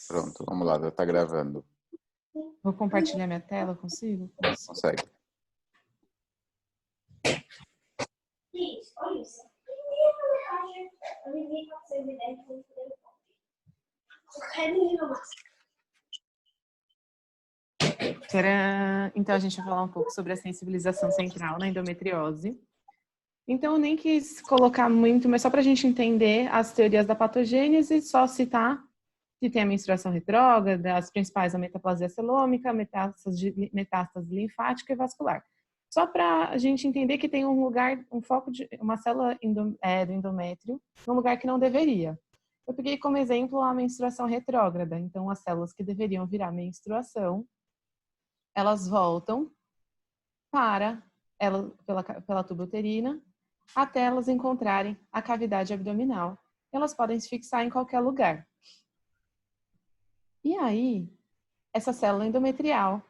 Pronto, vamos lá, já está gravando. Vou compartilhar minha tela, consigo? Consegue. Tcharam! Então, a gente vai falar um pouco sobre a sensibilização central na endometriose. Então, eu nem quis colocar muito, mas só para a gente entender as teorias da patogênese, só citar que tem a menstruação retrógrada, as principais, a metaplasia celômica, metástase linfática e vascular. Só para a gente entender que tem um lugar, um foco de uma célula do endométrio, num lugar que não deveria. Eu peguei como exemplo a menstruação retrógrada. Então, as células que deveriam virar menstruação, elas voltam para ela, pela tuba uterina, até elas encontrarem a cavidade abdominal. Elas podem se fixar em qualquer lugar. E aí, essa célula endometrial,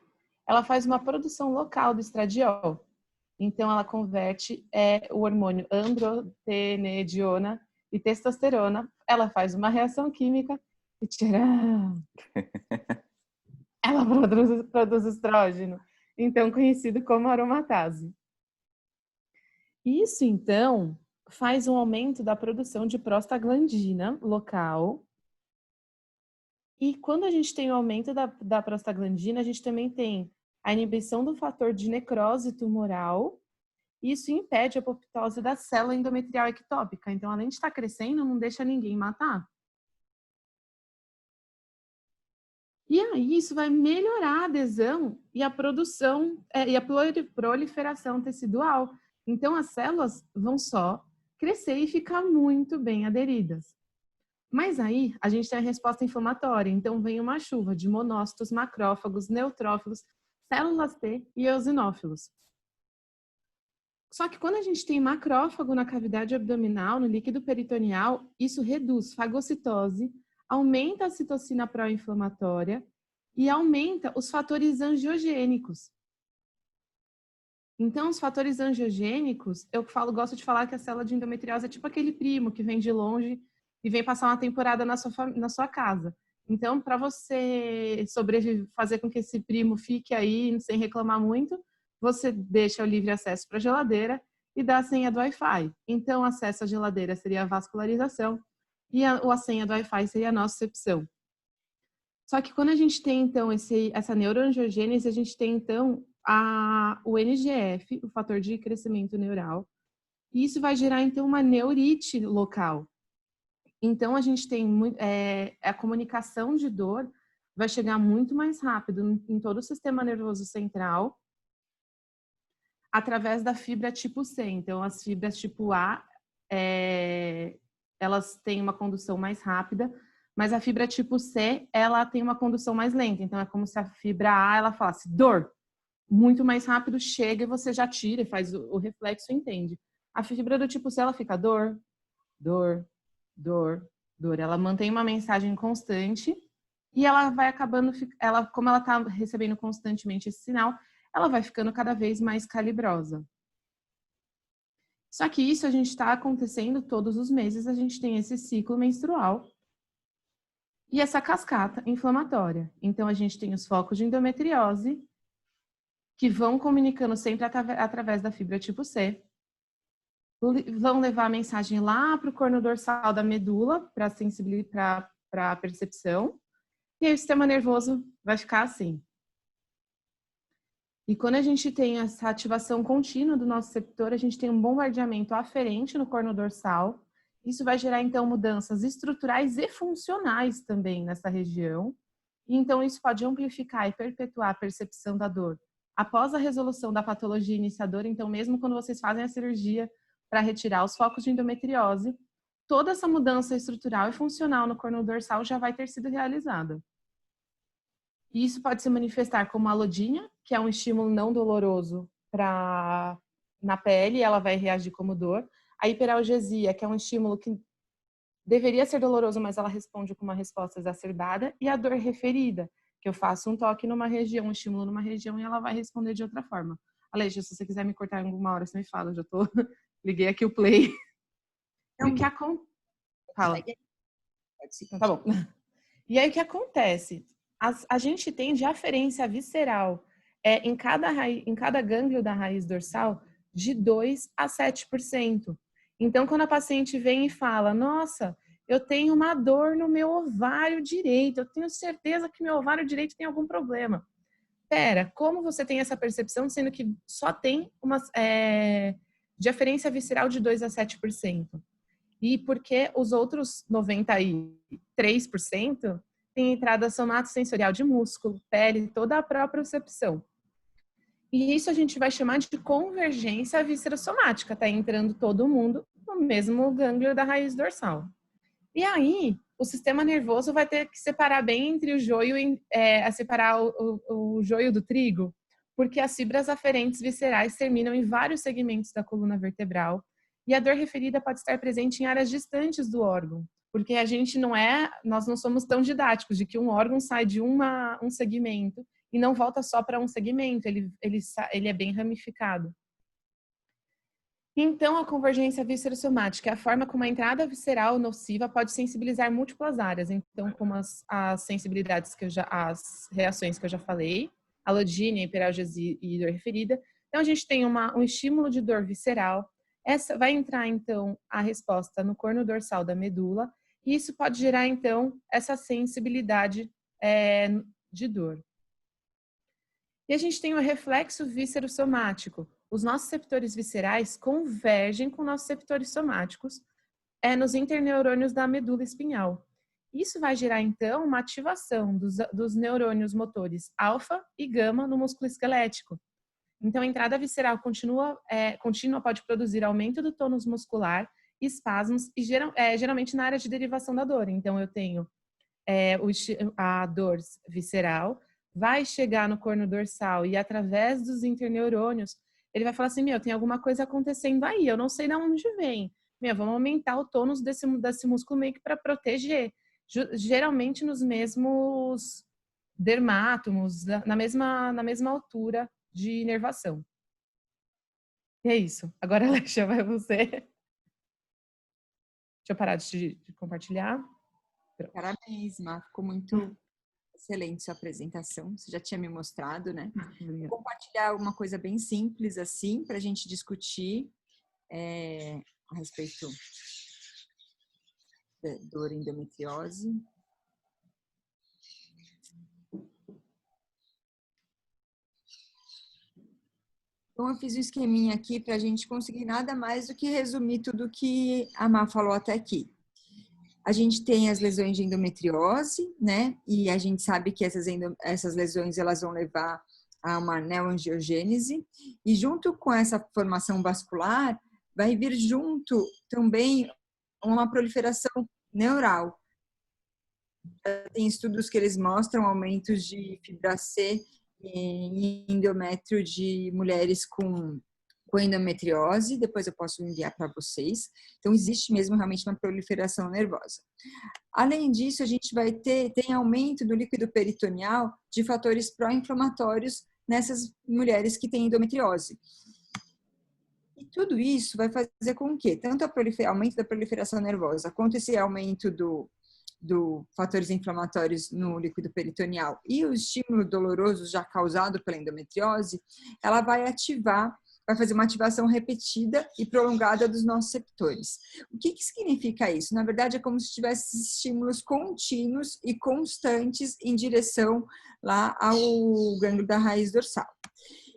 ela faz uma produção local do estradiol. Então, ela converte o hormônio androstenediona e testosterona. Ela faz uma reação química e tcharam! Ela produz estrógeno, então conhecido como aromatase. Isso, então, faz um aumento da produção de prostaglandina local. E quando a gente tem o aumento da prostaglandina, a gente também tem a inibição do fator de necrose tumoral. E isso impede a apoptose da célula endometrial ectópica. Então, além de estar crescendo, não deixa ninguém matar. E aí, isso vai melhorar a adesão e a produção e a proliferação tecidual. Então, as células vão só crescer e ficar muito bem aderidas. Mas aí, a gente tem a resposta inflamatória. Então, vem uma chuva de monócitos, macrófagos, neutrófilos, células T e eosinófilos. Só que quando a gente tem macrófago na cavidade abdominal, no líquido peritoneal, isso reduz fagocitose, aumenta a citocina pró-inflamatória e aumenta os fatores angiogênicos. Então, os fatores angiogênicos, gosto de falar que a célula de endometriose é tipo aquele primo que vem de longe e vem passar uma temporada na sua casa. Então, para você sobreviver, fazer com que esse primo fique aí sem reclamar muito, você deixa o livre acesso para a geladeira e dá a senha do Wi-Fi. Então, o acesso à geladeira seria a vascularização e a senha do Wi-Fi seria a nocicepção. Só que quando a gente tem, então, essa neuroangiogênese, a gente tem, então, o NGF, o fator de crescimento neural, e isso vai gerar, então, uma neurite local. Então, a gente tem a comunicação de dor vai chegar muito mais rápido em todo o sistema nervoso central, através da fibra tipo C. Então, as fibras tipo A, elas têm uma condução mais rápida, mas a fibra tipo C, ela tem uma condução mais lenta. Então, é como se a fibra A, ela falasse dor. Muito mais rápido, chega e você já tira e faz o reflexo e entende. A fibra do tipo C, ela fica dor, dor, dor, dor. Ela mantém uma mensagem constante e ela vai acabando, como ela está recebendo constantemente esse sinal, ela vai ficando cada vez mais calibrosa. Só que isso a gente está acontecendo todos os meses, a gente tem esse ciclo menstrual e essa cascata inflamatória. Então, a gente tem os focos de endometriose, que vão comunicando sempre através da fibra tipo C, vão levar a mensagem lá para o corno dorsal da medula, para a percepção, e aí o sistema nervoso vai ficar assim. E quando a gente tem essa ativação contínua do nosso receptor, a gente tem um bombardeamento aferente no corno dorsal. Isso vai gerar, então, mudanças estruturais e funcionais também nessa região. E, então, isso pode amplificar e perpetuar a percepção da dor. Após a resolução da patologia iniciadora, então, mesmo quando vocês fazem a cirurgia para retirar os focos de endometriose, toda essa mudança estrutural e funcional no corno dorsal já vai ter sido realizada. E isso pode se manifestar como alodínia, que é um estímulo não doloroso na pele, ela vai reagir como dor. A hiperalgesia, que é um estímulo que deveria ser doloroso, mas ela responde com uma resposta exacerbada. E a dor referida, que eu faço um toque numa região, um estímulo numa região e ela vai responder de outra forma. Aleixo, se você quiser me cortar em alguma hora, você me fala, eu já tô... Liguei aqui o play. Não, E o que acontece? Fala. Pode ser. Então, tá bom. E aí, o que acontece? A gente tem de aferência visceral em cada gânglio da raiz dorsal de 2 a 7%. Então, quando a paciente vem e fala, nossa, eu tenho uma dor no meu ovário direito, eu tenho certeza que meu ovário direito tem algum problema. Pera, como você tem essa percepção, sendo que só tem uma de aferência visceral de 2 a 7%? E porque os outros 93% têm entrada somatosensorial de músculo, pele, toda a propriocepção. E isso a gente vai chamar de convergência viscerossomática, tá entrando todo mundo no mesmo gânglio da raiz dorsal. E aí, o sistema nervoso vai ter que separar bem entre o joio, separar o joio do trigo, porque as fibras aferentes viscerais terminam em vários segmentos da coluna vertebral, e a dor referida pode estar presente em áreas distantes do órgão, porque nós não somos tão didáticos de que um órgão sai de um segmento e não volta só para um segmento, ele é bem ramificado. Então, a convergência viscerossomática é a forma como a entrada visceral nociva pode sensibilizar múltiplas áreas. Então, como as sensibilidades as reações que eu já falei, alodínia, hiperalgesia e dor referida. Então, a gente tem um estímulo de dor visceral. Essa vai entrar, então, a resposta no corno dorsal da medula. E isso pode gerar, então, essa sensibilidade de dor. E a gente tem o reflexo viscerossomático. Os nossos receptores viscerais convergem com nossos receptores somáticos nos interneurônios da medula espinhal. Isso vai gerar, então, uma ativação dos neurônios motores alfa e gama no músculo esquelético. Então, a entrada visceral contínua pode produzir aumento do tônus muscular, espasmos e geralmente na área de derivação da dor. Então, eu tenho a dor visceral, vai chegar no corno dorsal e através dos interneurônios, ele vai falar assim, tem alguma coisa acontecendo aí, eu não sei de onde vem. Vamos aumentar o tônus desse músculo meio que para proteger. Geralmente nos mesmos dermátomos, na mesma altura de inervação. E é isso. Agora, Alexia, vai você. Deixa eu parar de compartilhar. Pronto. Parabéns, Má. Ficou muito excelente sua apresentação. Você já tinha me mostrado, né? Vou compartilhar uma coisa bem simples assim, para a gente discutir a respeito da dor endometriose. Então, eu fiz um esqueminha aqui para a gente conseguir nada mais do que resumir tudo que a Má falou até aqui. A gente tem as lesões de endometriose, né? E a gente sabe que essas lesões elas vão levar a uma neoangiogênese. E junto com essa formação vascular, vai vir junto também uma proliferação neural. Tem estudos que eles mostram aumentos de fibra C em endométrio de mulheres com endometriose, depois eu posso enviar para vocês. Então, existe mesmo realmente uma proliferação nervosa. Além disso, a gente vai tem aumento do líquido peritoneal de fatores pró-inflamatórios nessas mulheres que têm endometriose. E tudo isso vai fazer com que tanto o aumento da proliferação nervosa quanto esse aumento do fatores inflamatórios no líquido peritoneal e o estímulo doloroso já causado pela endometriose, ela vai fazer uma ativação repetida e prolongada dos nossos receptores. O que significa isso? Na verdade, é como se tivesse estímulos contínuos e constantes em direção lá ao gânglio da raiz dorsal.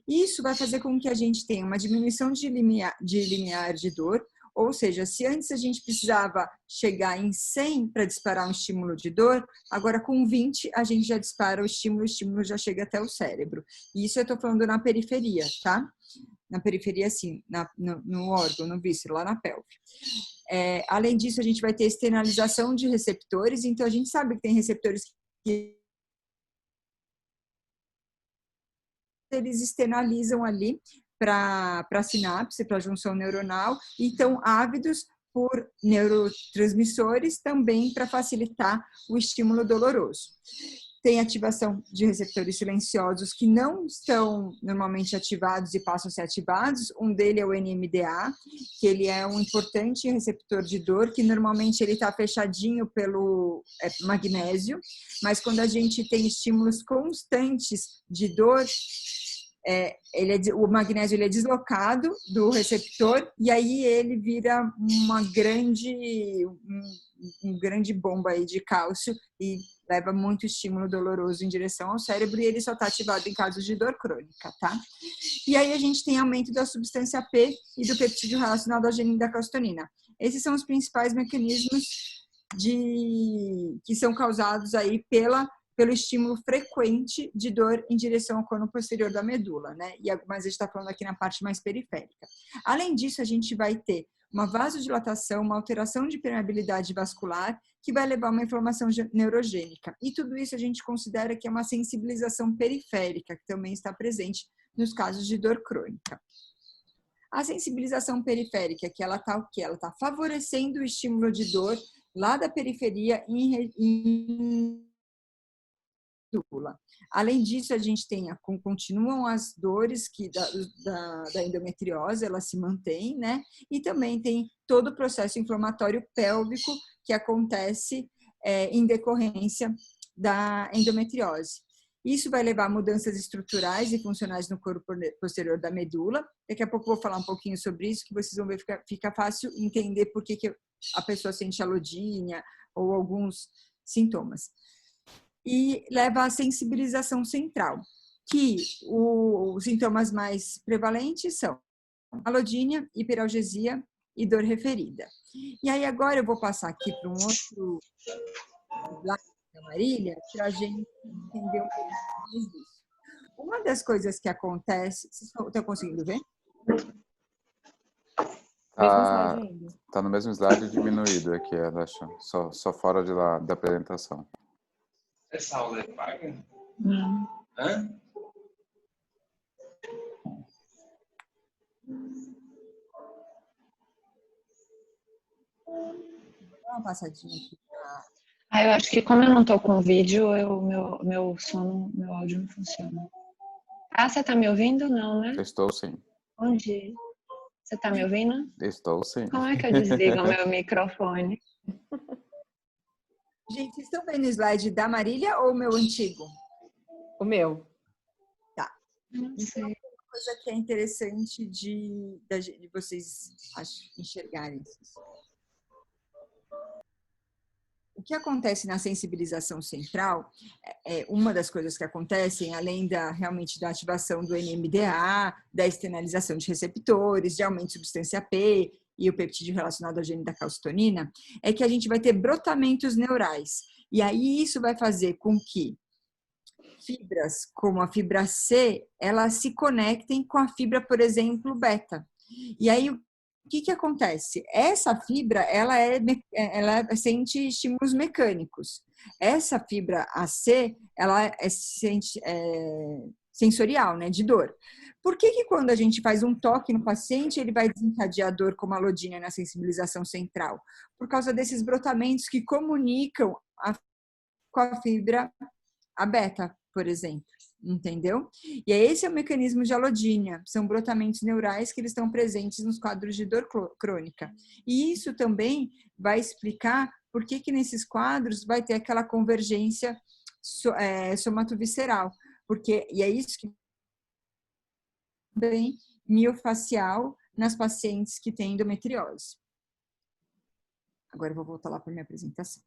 Isso vai fazer com que a gente tenha uma diminuição de limiar de dor, ou seja, se antes a gente precisava chegar em 100 para disparar um estímulo de dor, agora com 20 a gente já dispara o estímulo já chega até o cérebro. E isso eu estou falando na periferia, tá? Na periferia, sim, no órgão, no víscero, lá na pelve. Além disso, a gente vai ter externalização de receptores, então a gente sabe que tem receptores que eles externalizam ali para a sinapse, para a junção neuronal, e estão ávidos por neurotransmissores também para facilitar o estímulo doloroso. tem ativação de receptores silenciosos que não estão normalmente ativados e passam a ser ativados. Um deles é o NMDA, que ele é um importante receptor de dor, que normalmente ele está fechadinho pelo magnésio, mas quando a gente tem estímulos constantes de dor, o magnésio ele é deslocado do receptor e aí ele vira um grande bomba aí de cálcio e leva muito estímulo doloroso em direção ao cérebro e ele só está ativado em casos de dor crônica, tá? E aí a gente tem aumento da substância P e do peptídeo relacionado à adenilida-calcitonina. Esses são os principais mecanismos que são causados aí pelo estímulo frequente de dor em direção ao cono posterior da medula, né? Mas a gente está falando aqui na parte mais periférica. Além disso, a gente vai ter uma vasodilatação, uma alteração de permeabilidade vascular, que vai levar a uma inflamação neurogênica. E tudo isso a gente considera que é uma sensibilização periférica, que também está presente nos casos de dor crônica. A sensibilização periférica, que ela está o quê? Ela está favorecendo o estímulo de dor lá da periferia em medula. Além disso, a gente continuam as dores da endometriose, ela se mantém, né? E também tem todo o processo inflamatório pélvico que acontece em decorrência da endometriose. Isso vai levar a mudanças estruturais e funcionais no corpo posterior da medula. Daqui a pouco eu vou falar um pouquinho sobre isso, que vocês vão ver, fica fácil entender por que a pessoa sente alodínia ou alguns sintomas. E leva à sensibilização central, que os sintomas mais prevalentes são alodínia, hiperalgesia e dor referida. E aí agora eu vou passar aqui para um outro slide da Marília, para a gente entender um pouco mais disso. Uma das coisas que acontece... Vocês estão conseguindo ver? Tá no mesmo slide diminuído aqui, Adacha. Só fora da apresentação. Essa aula é paga? Não. Hã? Dá uma passadinha aqui. Eu acho que como eu não tô com vídeo, meu áudio não funciona. Você tá me ouvindo? Não, né? Estou sim. Onde? Você tá me ouvindo? Estou sim. Como é que eu desligo o meu microfone? Gente, vocês estão vendo o slide da Marília ou o meu antigo? O meu. Tá. Não sei. Então, uma coisa que é interessante de vocês enxergarem. O que acontece na sensibilização central, uma das coisas que acontecem, além realmente da ativação do NMDA, da externalização de receptores, de aumento de substância P e o peptídeo relacionado à adenilida-calcitonina, é que a gente vai ter brotamentos neurais. E aí isso vai fazer com que fibras como a fibra C, elas se conectem com a fibra, por exemplo, beta. E aí o que acontece? Essa fibra, ela sente estímulos mecânicos. Essa fibra AC, ela é sensorial, né, de dor. Por que quando a gente faz um toque no paciente, ele vai desencadear dor como a alodínia na sensibilização central? Por causa desses brotamentos que comunicam com a fibra a beta, por exemplo. Entendeu? E esse é o mecanismo de alodínia, são brotamentos neurais que eles estão presentes nos quadros de dor crônica. E isso também vai explicar por que nesses quadros vai ter aquela convergência somatovisceral, e é isso que também miofacial nas pacientes que têm endometriose. Agora eu vou voltar lá para minha apresentação.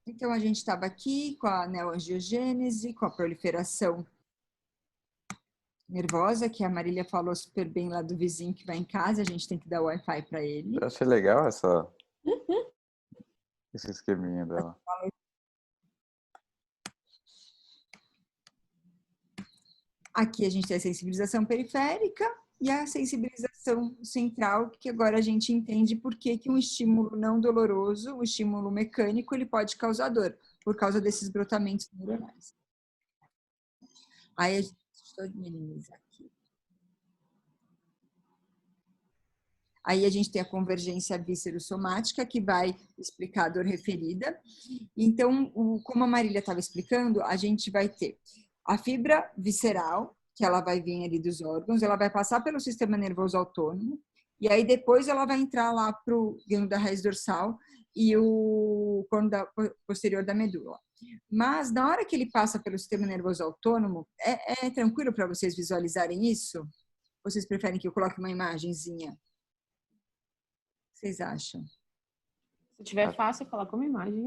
Então, a gente estava aqui com a neoangiogênese, com a proliferação nervosa, que a Marília falou super bem lá do vizinho que vai em casa, a gente tem que dar Wi-Fi para ele. Eu achei legal esse esqueminha dela. Aqui a gente tem a sensibilização periférica e a sensibilização central, que agora a gente entende por que um estímulo não doloroso, um estímulo mecânico, ele pode causar dor, por causa desses brotamentos neuronais. Aí a gente só minimizar aqui. Aí a gente tem a convergência víscero-somática, que vai explicar a dor referida. Então, como a Marília estava explicando, a gente vai ter a fibra visceral, que ela vai vir ali dos órgãos, ela vai passar pelo sistema nervoso autônomo, e aí depois ela vai entrar lá para o gânglio da raiz dorsal e o corno posterior da medula. Mas na hora que ele passa pelo sistema nervoso autônomo, é tranquilo para vocês visualizarem isso? Vocês preferem que eu coloque uma imagenzinha? O que vocês acham? Se tiver fácil, coloca uma imagem.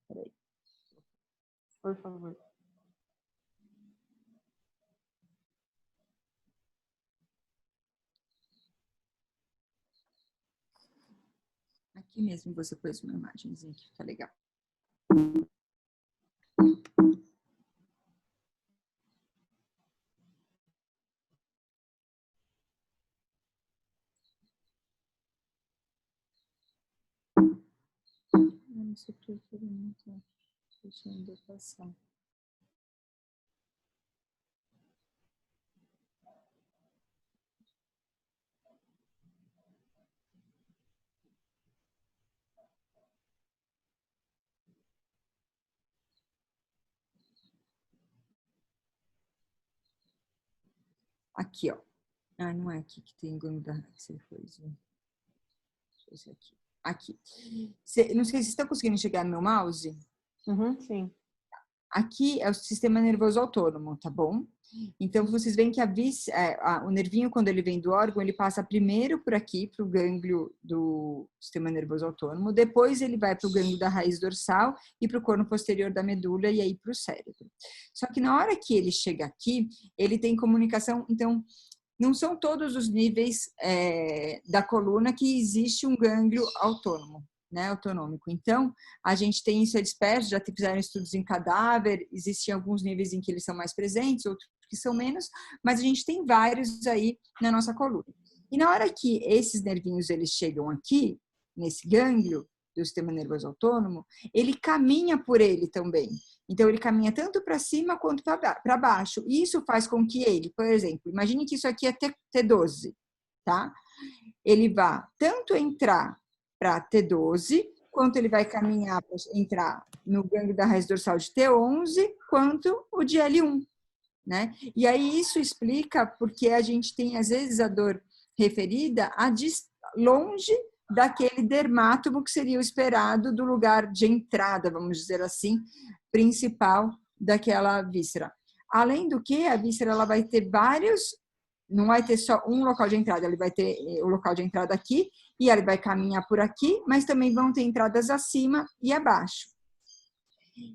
Peraí. Por favor. Aqui mesmo você pôs uma imagenzinha que fica legal. Não sei por que ele não está deixando eu passar. Aqui, ó. Ah, não é aqui que tem gânglio da raiz. Deixa eu ver aqui. Aqui. Não sei se vocês estão conseguindo enxergar no meu mouse. Sim. Aqui é o sistema nervoso autônomo, tá bom? Então, vocês veem que o nervinho, quando ele vem do órgão, ele passa primeiro por aqui, para o gânglio do sistema nervoso autônomo, depois ele vai para o gânglio da raiz dorsal e para o corno posterior da medula e aí para o cérebro. Só que na hora que ele chega aqui, ele tem comunicação, então, não são todos os níveis da coluna que existe um gânglio autônomo, né, autonômico. Então, a gente tem isso disperso, já fizeram estudos em cadáver, existem alguns níveis em que eles são mais presentes, outros que são menos, mas a gente tem vários aí na nossa coluna. E na hora que esses nervinhos eles chegam aqui, nesse gânglio do sistema nervoso autônomo, ele caminha por ele também. Então, ele caminha tanto para cima quanto para baixo. E isso faz com que ele, por exemplo, imagine que isso aqui é T12, tá? Ele vai tanto entrar para T12, quanto ele vai caminhar para entrar no gânglio da raiz dorsal de T11, quanto o de L1, né? E aí isso explica porque a gente tem, às vezes, a dor referida longe daquele dermátomo que seria o esperado do lugar de entrada, vamos dizer assim, principal daquela víscera. Além do que, a víscera ela vai ter vários, não vai ter só um local de entrada, ele vai ter o local de entrada aqui, e ele vai caminhar por aqui, mas também vão ter entradas acima e abaixo.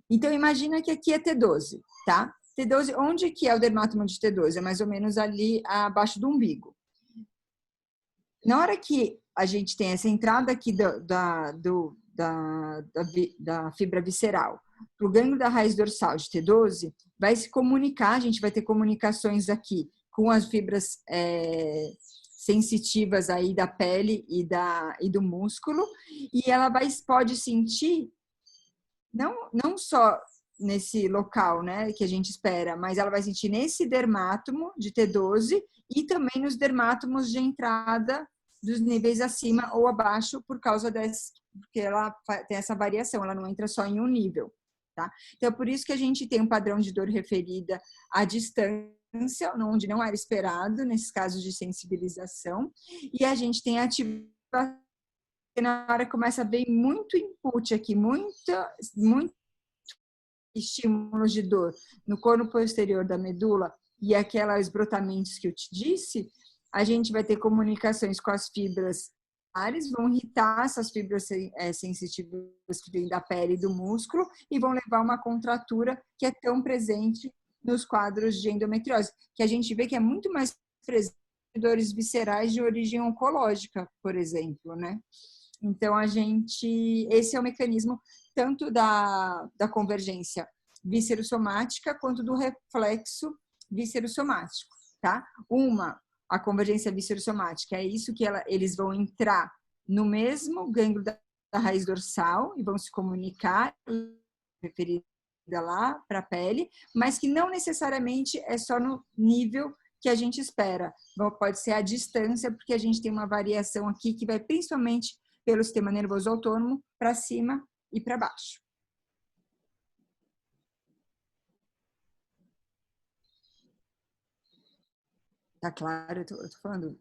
Então, imagina que aqui é T12, tá? T12, onde que é o dermátomo de T12? É mais ou menos ali abaixo do umbigo. Na hora que a gente tem essa entrada aqui da fibra visceral para o gânglio da raiz dorsal de T12, vai se comunicar, a gente vai ter comunicações aqui com as fibras sensitivas aí da pele e do músculo, e ela pode sentir, não só nesse local, né, que a gente espera, mas ela vai sentir nesse dermátomo de T12 e também nos dermátomos de entrada dos níveis acima ou abaixo por causa porque ela tem essa variação, ela não entra só em um nível, tá? Então, por isso que a gente tem um padrão de dor referida à distância, onde não era esperado, nesses casos de sensibilização, e a gente tem ativação, na hora que começa a vir muito input aqui, muito estímulos de dor no corno posterior da medula e aqueles brotamentos que eu te disse, a gente vai ter comunicações com as fibras vão irritar essas fibras sensitivas que vêm da pele e do músculo e vão levar uma contratura que é tão presente nos quadros de endometriose, que a gente vê que é muito mais presente em dores viscerais de origem oncológica, por exemplo, né? Então, esse é o mecanismo tanto da convergência viscerossomática quanto do reflexo viscerossomático, tá? A convergência viscerossomática é isso que eles vão entrar no mesmo gânglio da raiz dorsal e vão se comunicar e referir lá para a pele, mas que não necessariamente é só no nível que a gente espera. Pode ser a distância, porque a gente tem uma variação aqui que vai principalmente pelo sistema nervoso autônomo para cima e para baixo. Tá claro? Eu tô falando.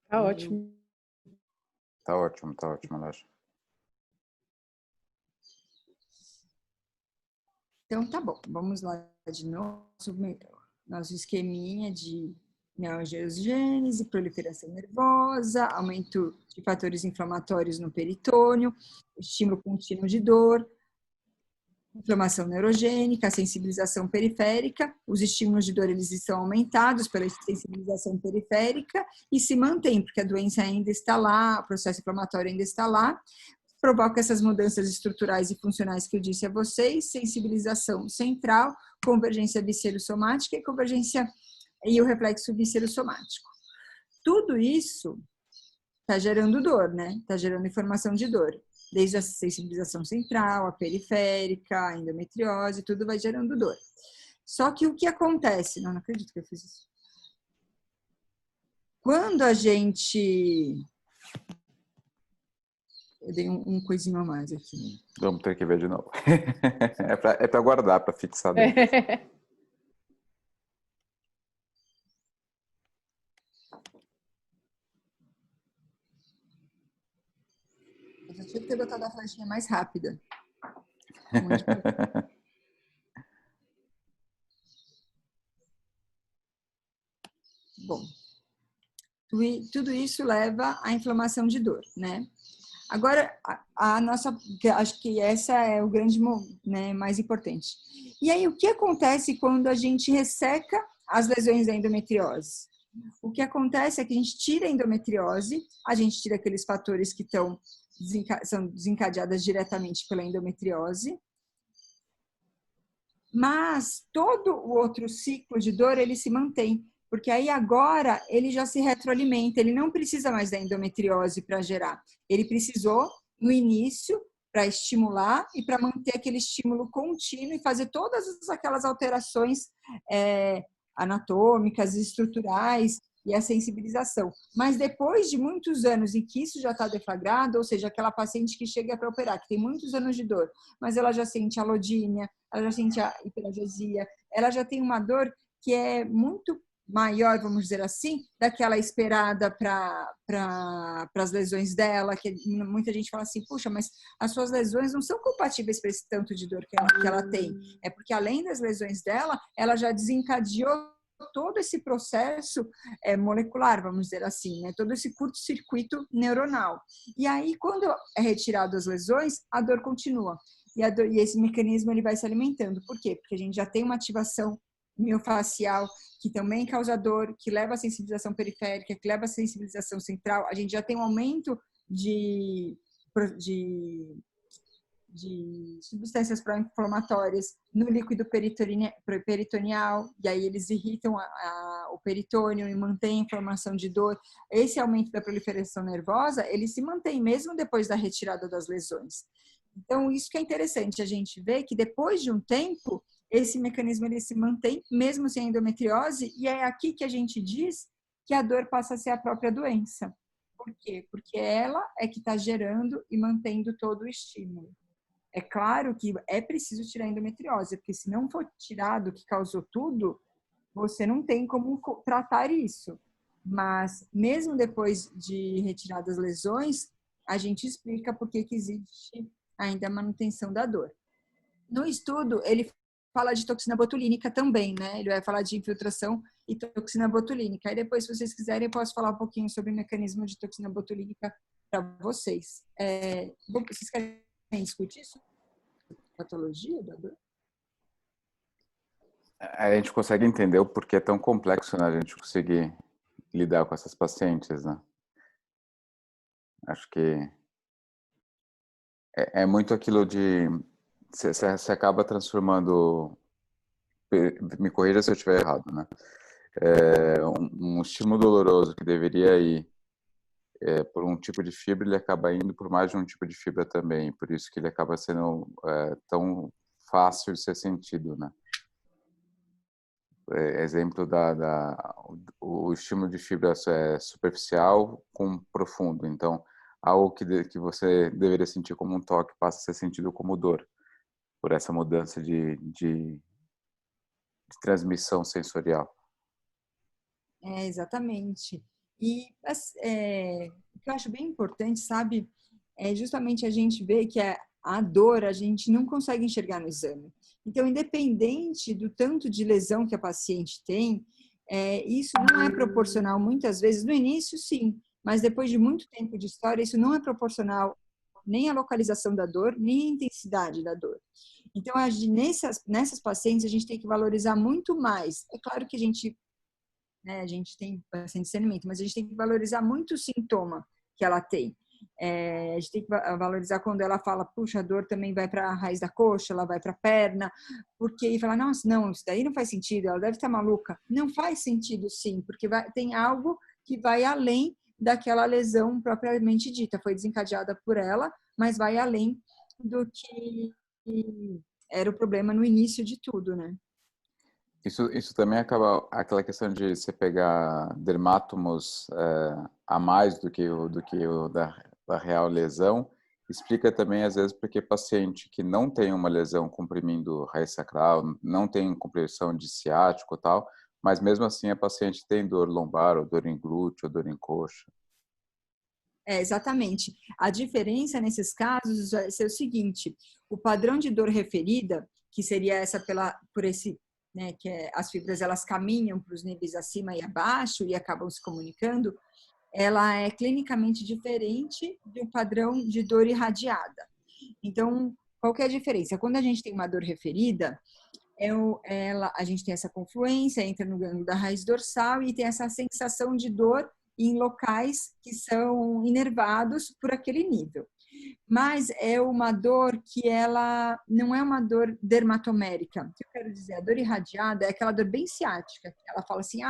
Tá ótimo. Tá ótimo, Lacha. Então, tá bom. Vamos lá de novo. Nosso esqueminha de neoangiogênese, proliferação nervosa, aumento de fatores inflamatórios no peritônio, estímulo contínuo de dor, inflamação neurogênica, sensibilização periférica. Os estímulos de dor eles estão aumentados pela sensibilização periférica e se mantém, porque a doença ainda está lá, o processo inflamatório ainda está lá. Provoca essas mudanças estruturais e funcionais que eu disse a vocês, sensibilização central, convergência viscerossomática e convergência e o reflexo viscerossomático. Tudo isso está gerando dor, né? Está gerando informação de dor. Desde a sensibilização central, a periférica, a endometriose, tudo vai gerando dor. Só que o que acontece? Não acredito que eu fiz isso. Quando a gente... Eu dei um coisinho a mais aqui. Vamos ter que ver de novo. É para guardar, para fixar dentro. Eu já tinha que ter botado a flechinha mais rápida. Bom, tudo isso leva à inflamação de dor, né? Agora, a nossa, acho que essa é o grande, né, mais importante. E aí, o que acontece quando a gente resseca as lesões da endometriose? O que acontece é que a gente tira a endometriose, a gente tira aqueles fatores que são desencadeados diretamente pela endometriose, mas todo o outro ciclo de dor, ele se mantém, porque aí agora ele já se retroalimenta, ele não precisa mais da endometriose para gerar. Ele precisou no início para estimular e para manter aquele estímulo contínuo e fazer todas aquelas alterações anatômicas, estruturais e a sensibilização. Mas depois de muitos anos em que isso já está deflagrado, ou seja, aquela paciente que chega para operar, que tem muitos anos de dor, mas ela já sente alodínia, ela já sente a hiperalgesia, ela já tem uma dor que é muito maior, vamos dizer assim, daquela esperada para as lesões dela, que muita gente fala assim, puxa, mas as suas lesões não são compatíveis para esse tanto de dor que ela tem. É porque além das lesões dela, ela já desencadeou todo esse processo molecular, vamos dizer assim, né? Todo esse curto-circuito neuronal. E aí, quando é retirado as lesões, a dor continua. E esse mecanismo ele vai se alimentando. Por quê? Porque a gente já tem uma ativação miofacial que também causa dor, que leva à sensibilização periférica, que leva à sensibilização central. A gente já tem um aumento de substâncias pró-inflamatórias no líquido peritoneal, e aí eles irritam o peritônio e mantêm a inflamação de dor. Esse aumento da proliferação nervosa, ele se mantém mesmo depois da retirada das lesões. Então, isso que é interessante, a gente vê que depois de um tempo, esse mecanismo ele se mantém mesmo sem endometriose, e é aqui que a gente diz que a dor passa a ser a própria doença. Por quê? Porque ela é que está gerando e mantendo todo o estímulo. É claro que é preciso tirar a endometriose, porque se não for tirado o que causou tudo, você não tem como tratar isso. Mas, mesmo depois de retirar das lesões, a gente explica por que existe ainda a manutenção da dor. No estudo, ele fala de toxina botulínica também, né? Ele vai falar de infiltração e toxina botulínica. Aí depois, se vocês quiserem, eu posso falar um pouquinho sobre o mecanismo de toxina botulínica para vocês. Vocês querem discutir isso? Patologia da dor? A gente consegue entender o porquê é tão complexo, né? A gente conseguir lidar com essas pacientes, né? Acho que é muito aquilo de... Você acaba transformando... Me corrija se eu estiver errado, né? Um estímulo doloroso que deveria ir por um tipo de fibra, ele acaba indo por mais de um tipo de fibra também. Por isso que ele acaba sendo tão fácil de ser sentido, né? Exemplo o estímulo de fibra é superficial com profundo. Então, algo que você deveria sentir como um toque passa a ser sentido como dor, por essa mudança de transmissão sensorial. Exatamente. E o que eu acho bem importante, sabe, é justamente a gente ver que a dor a gente não consegue enxergar no exame. Então, independente do tanto de lesão que a paciente tem, isso não é proporcional, muitas vezes, no início, sim, mas depois de muito tempo de história, isso não é proporcional nem à localização da dor, nem à intensidade da dor. Então, nessas pacientes, a gente tem que valorizar muito mais. É claro que a gente tem bastante discernimento, mas a gente tem que valorizar muito o sintoma que ela tem. A gente tem que valorizar quando ela fala, puxa, a dor também vai para a raiz da coxa, ela vai para a perna, porque e fala, nossa, não, isso daí não faz sentido, ela deve estar maluca. Não faz sentido, sim, porque tem algo que vai além daquela lesão propriamente dita, foi desencadeada por ela, mas vai além do que era o problema no início de tudo, né? Isso também acaba aquela questão de você pegar dermátomos a mais do que o da real lesão, explica também às vezes porque paciente que não tem uma lesão comprimindo raiz sacral, não tem compressão de ciático e tal, mas mesmo assim a paciente tem dor lombar, ou dor em glúteo, ou dor em coxa. Exatamente. A diferença nesses casos vai ser o seguinte: o padrão de dor referida, que seria por esse, né, as fibras elas caminham para os níveis acima e abaixo e acabam se comunicando, ela é clinicamente diferente do padrão de dor irradiada. Então, qual que é a diferença? Quando a gente tem uma dor referida, a gente tem essa confluência, entra no gânglio da raiz dorsal e tem essa sensação de dor em locais que são inervados por aquele nível. Mas é uma dor que ela não é uma dor dermatomérica. O que eu quero dizer? A dor irradiada é aquela dor bem ciática. Ela fala assim,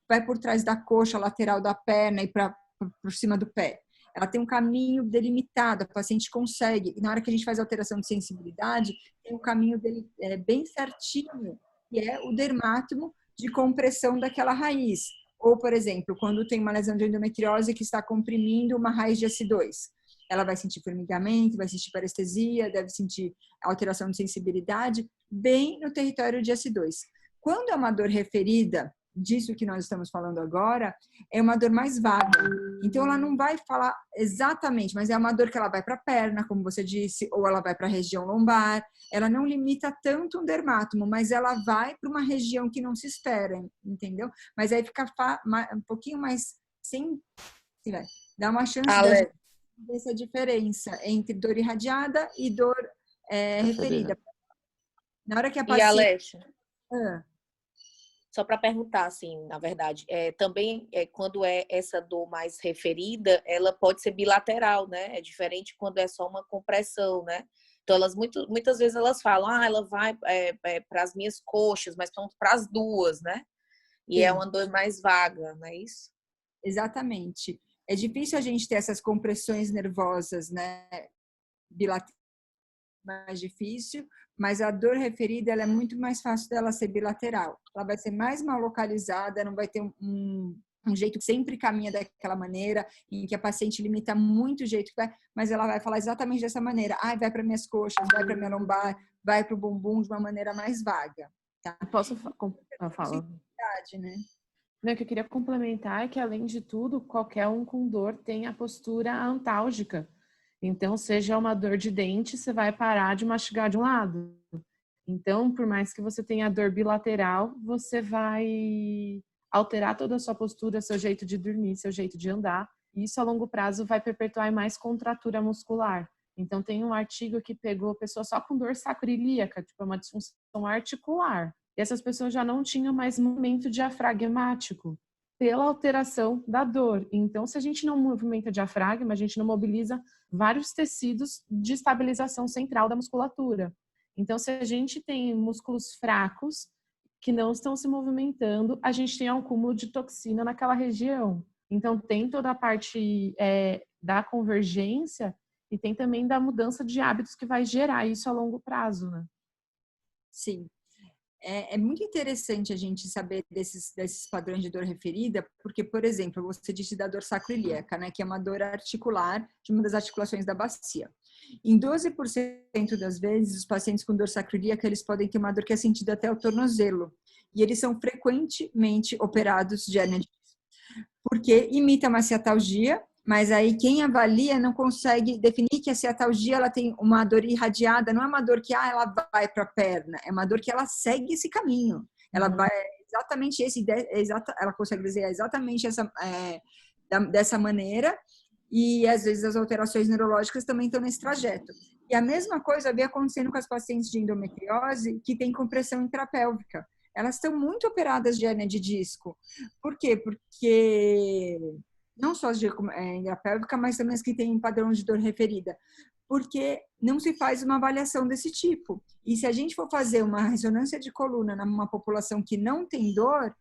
vai por trás da coxa, lateral da perna e por cima do pé. Ela tem um caminho delimitado, a paciente consegue. E na hora que a gente faz alteração de sensibilidade, tem um caminho dele bem certinho, que é o dermátomo de compressão daquela raiz. Ou, por exemplo, quando tem uma lesão de endometriose que está comprimindo uma raiz de S2. Ela vai sentir formigamento, vai sentir parestesia, deve sentir alteração de sensibilidade, bem no território de S2. Quando é uma dor referida, disso que nós estamos falando agora, é uma dor mais vaga. Então, ela não vai falar exatamente, mas é uma dor que ela vai para a perna, como você disse, ou ela vai para a região lombar. Ela não limita tanto um dermátomo, mas ela vai para uma região que não se espera, entendeu? Mas aí fica um pouquinho mais sem... Dá uma chance dessa diferença entre dor irradiada e dor referida. Na hora que a paciente... E Alexa, só para perguntar, assim, na verdade, também quando é essa dor mais referida, ela pode ser bilateral, né? É diferente quando é só uma compressão, né? Então, muitas vezes elas falam, ela vai para as minhas coxas, mas para as duas, né? E Sim. É uma dor mais vaga, não é isso? Exatamente. É difícil a gente ter essas compressões nervosas, né? Bilaterais, mais difícil, mas a dor referida ela é muito mais fácil dela ser bilateral. Ela vai ser mais mal localizada, não vai ter um jeito que sempre caminha daquela maneira, em que a paciente limita muito o jeito que vai, mas ela vai falar exatamente dessa maneira. Vai para minhas coxas, vai para minha lombar, vai para o bumbum de uma maneira mais vaga. Tá? Posso falar? Né? Não, o que eu queria complementar é que, além de tudo, qualquer um com dor tem a postura antálgica. Então, seja uma dor de dente, você vai parar de mastigar de um lado. Então, por mais que você tenha dor bilateral, você vai alterar toda a sua postura, seu jeito de dormir, seu jeito de andar. E isso, a longo prazo, vai perpetuar mais contratura muscular. Então, tem um artigo que pegou pessoa só com dor sacroiliaca, tipo uma disfunção articular. E essas pessoas já não tinham mais movimento diafragmático pela alteração da dor. Então, se a gente não movimenta diafragma, a gente não mobiliza vários tecidos de estabilização central da musculatura. Então, se a gente tem músculos fracos que não estão se movimentando, a gente tem um acúmulo de toxina naquela região. Então, tem toda a parte da convergência e tem também da mudança de hábitos que vai gerar isso a longo prazo, né? Sim. É muito interessante a gente saber desses padrões de dor referida, porque, por exemplo, você disse da dor sacroiliaca, né, que é uma dor articular de uma das articulações da bacia. Em 12% das vezes, os pacientes com dor sacroiliaca, eles podem ter uma dor que é sentida até o tornozelo, e eles são frequentemente operados de hérnia de disco, porque imita uma ciatalgia, mas aí quem avalia não consegue definir que a ciatalgia ela tem uma dor irradiada, não é uma dor que ela vai para a perna, é uma dor que ela segue esse caminho. Ela vai exatamente ela consegue desenhar exatamente dessa maneira, e às vezes as alterações neurológicas também estão nesse trajeto. E a mesma coisa vem acontecendo com as pacientes de endometriose que têm compressão intrapélvica. Elas estão muito operadas de hérnia de disco. Por quê? Porque não só as de intrapélvica, mas também as que têm padrão de dor referida, porque não se faz uma avaliação desse tipo. E se a gente for fazer uma ressonância de coluna numa população que não tem dor,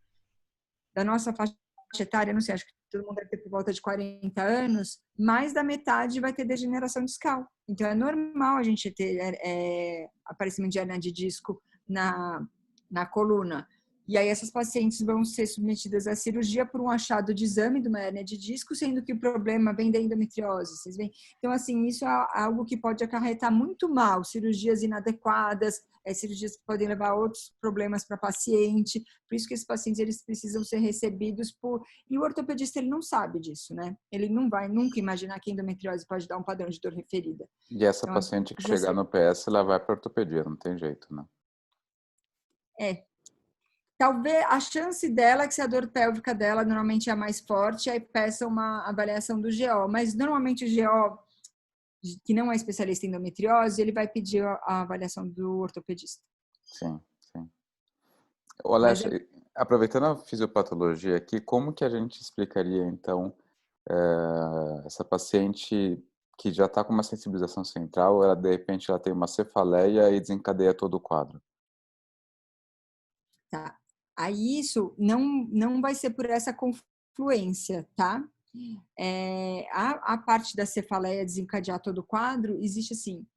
da nossa faixa etária, não sei, acho que todo mundo deve ter por volta de 40 anos, mais da metade vai ter degeneração discal. Então, é normal a gente ter aparecimento de hérnia de disco na coluna. E aí essas pacientes vão ser submetidas à cirurgia por um achado de exame de uma hérnia de disco, sendo que o problema vem da endometriose, vocês veem? Então, assim, isso é algo que pode acarretar muito mal, cirurgias inadequadas, cirurgias que podem levar a outros problemas para paciente, por isso que esses pacientes, eles precisam ser recebidos por... E o ortopedista, ele não sabe disso, né? Ele não vai nunca imaginar que a endometriose pode dar um padrão de dor referida. E essa Então, paciente que chegar no PS, ela vai para ortopedia, não tem jeito, né? Talvez a chance dela é que se a dor pélvica dela normalmente é a mais forte, aí peça uma avaliação do GO. Mas normalmente o GO, que não é especialista em endometriose, ele vai pedir a avaliação do ortopedista. Sim, sim. Alexia, aproveitando a fisiopatologia aqui, como que a gente explicaria, então, essa paciente que já está com uma sensibilização central, ela de repente ela tem uma cefaleia e desencadeia todo o quadro? Tá. Aí isso não vai ser por essa confluência, tá? A parte da cefaleia desencadear todo o quadro, existe assim,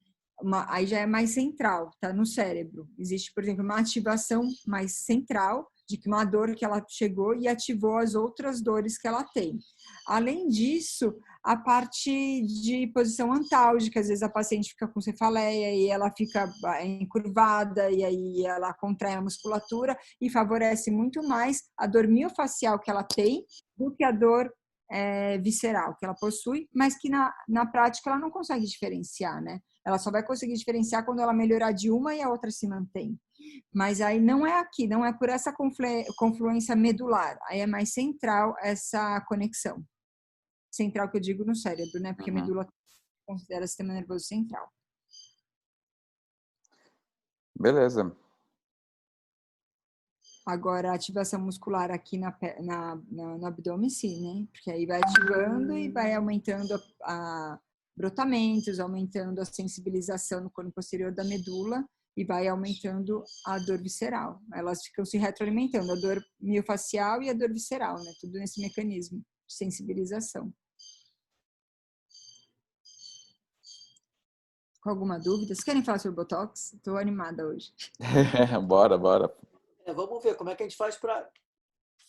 aí já é mais central, tá? No cérebro. Existe, por exemplo, uma ativação mais central de que uma dor que ela chegou e ativou as outras dores que ela tem. Além disso, a parte de posição antálgica, às vezes a paciente fica com cefaleia e ela fica encurvada e aí ela contrai a musculatura e favorece muito mais a dor miofacial que ela tem do que a dor visceral que ela possui, mas que na prática ela não consegue diferenciar, né? Ela só vai conseguir diferenciar quando ela melhorar de uma e a outra se mantém. Mas aí não é aqui, não é por essa confluência medular, aí é mais central essa conexão. Central que eu digo no cérebro, né? Porque medula considera sistema nervoso central. Beleza. Agora, a ativação muscular aqui no abdômen, sim, né? Porque aí vai ativando e vai aumentando brotamentos, aumentando a sensibilização no cone posterior da medula e vai aumentando a dor visceral. Elas ficam se retroalimentando, a dor miofacial e a dor visceral, né? Tudo nesse mecanismo de sensibilização. Com alguma dúvida? Vocês querem falar sobre Botox? Estou animada hoje. Bora. Vamos ver como é que a gente faz para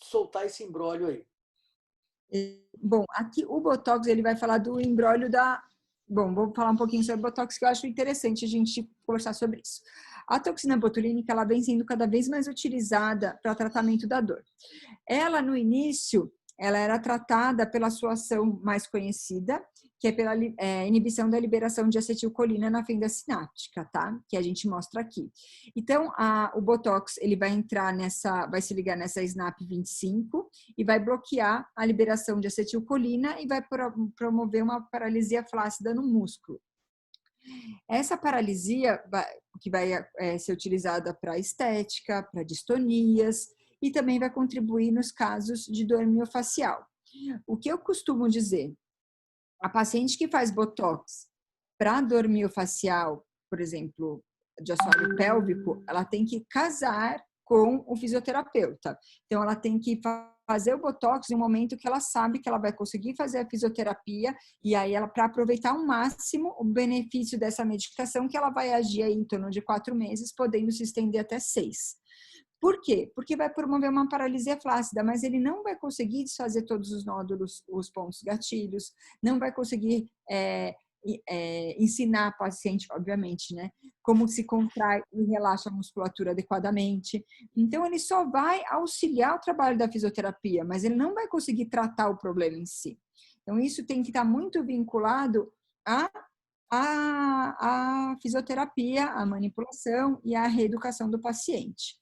soltar esse imbróglio aí. Bom, aqui o Botox, ele vai falar do imbróglio Bom, vou falar um pouquinho sobre Botox, que eu acho interessante a gente conversar sobre isso. A toxina botulínica, ela vem sendo cada vez mais utilizada para tratamento da dor. Ela, no início, ela era tratada pela sua ação mais conhecida, que é pela inibição da liberação de acetilcolina na fenda sináptica, tá? Que a gente mostra aqui. Então, o Botox, ele vai vai se ligar nessa SNAP25 e vai bloquear a liberação de acetilcolina e vai promover uma paralisia flácida no músculo. Essa paralisia que vai ser utilizada para estética, para distonias e também vai contribuir nos casos de dor miofacial. O que eu costumo dizer? A paciente que faz Botox para dor miofacial, por exemplo, de assoalho pélvico, ela tem que casar com o fisioterapeuta. Então, ela tem que fazer o Botox no momento que ela sabe que ela vai conseguir fazer a fisioterapia, e aí ela, para aproveitar ao máximo o benefício dessa medicação, que ela vai agir aí em torno de 4 meses, podendo se estender até 6. Por quê? Porque vai promover uma paralisia flácida, mas ele não vai conseguir desfazer todos os nódulos, os pontos gatilhos, não vai conseguir ensinar a paciente, obviamente, né, como se contrai e relaxa a musculatura adequadamente. Então, ele só vai auxiliar o trabalho da fisioterapia, mas ele não vai conseguir tratar o problema em si. Então, isso tem que estar muito vinculado à fisioterapia, à manipulação e à reeducação do paciente.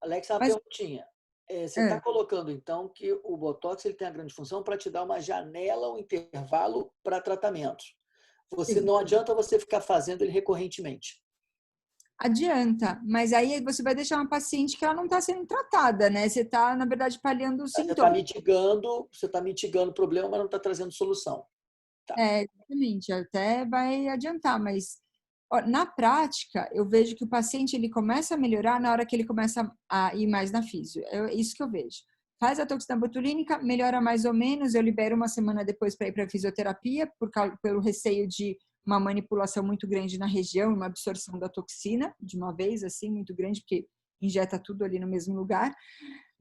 Alex, uma perguntinha. Você está colocando, então, que o Botox ele tem a grande função para te dar uma janela, um intervalo para tratamento. Não adianta você ficar fazendo ele recorrentemente. Adianta, mas aí você vai deixar uma paciente que ela não está sendo tratada, né? Você está, na verdade, paliando o sintoma. Você está mitigando o problema, mas não está trazendo solução. Tá. Exatamente, até vai adiantar, mas na prática, eu vejo que o paciente ele começa a melhorar na hora que ele começa a ir mais na físio. É isso que eu vejo. Faz a toxina botulínica, melhora mais ou menos, eu libero uma semana depois para ir para a fisioterapia, pelo receio de uma manipulação muito grande na região, uma absorção da toxina, de uma vez, assim, muito grande, porque injeta tudo ali no mesmo lugar.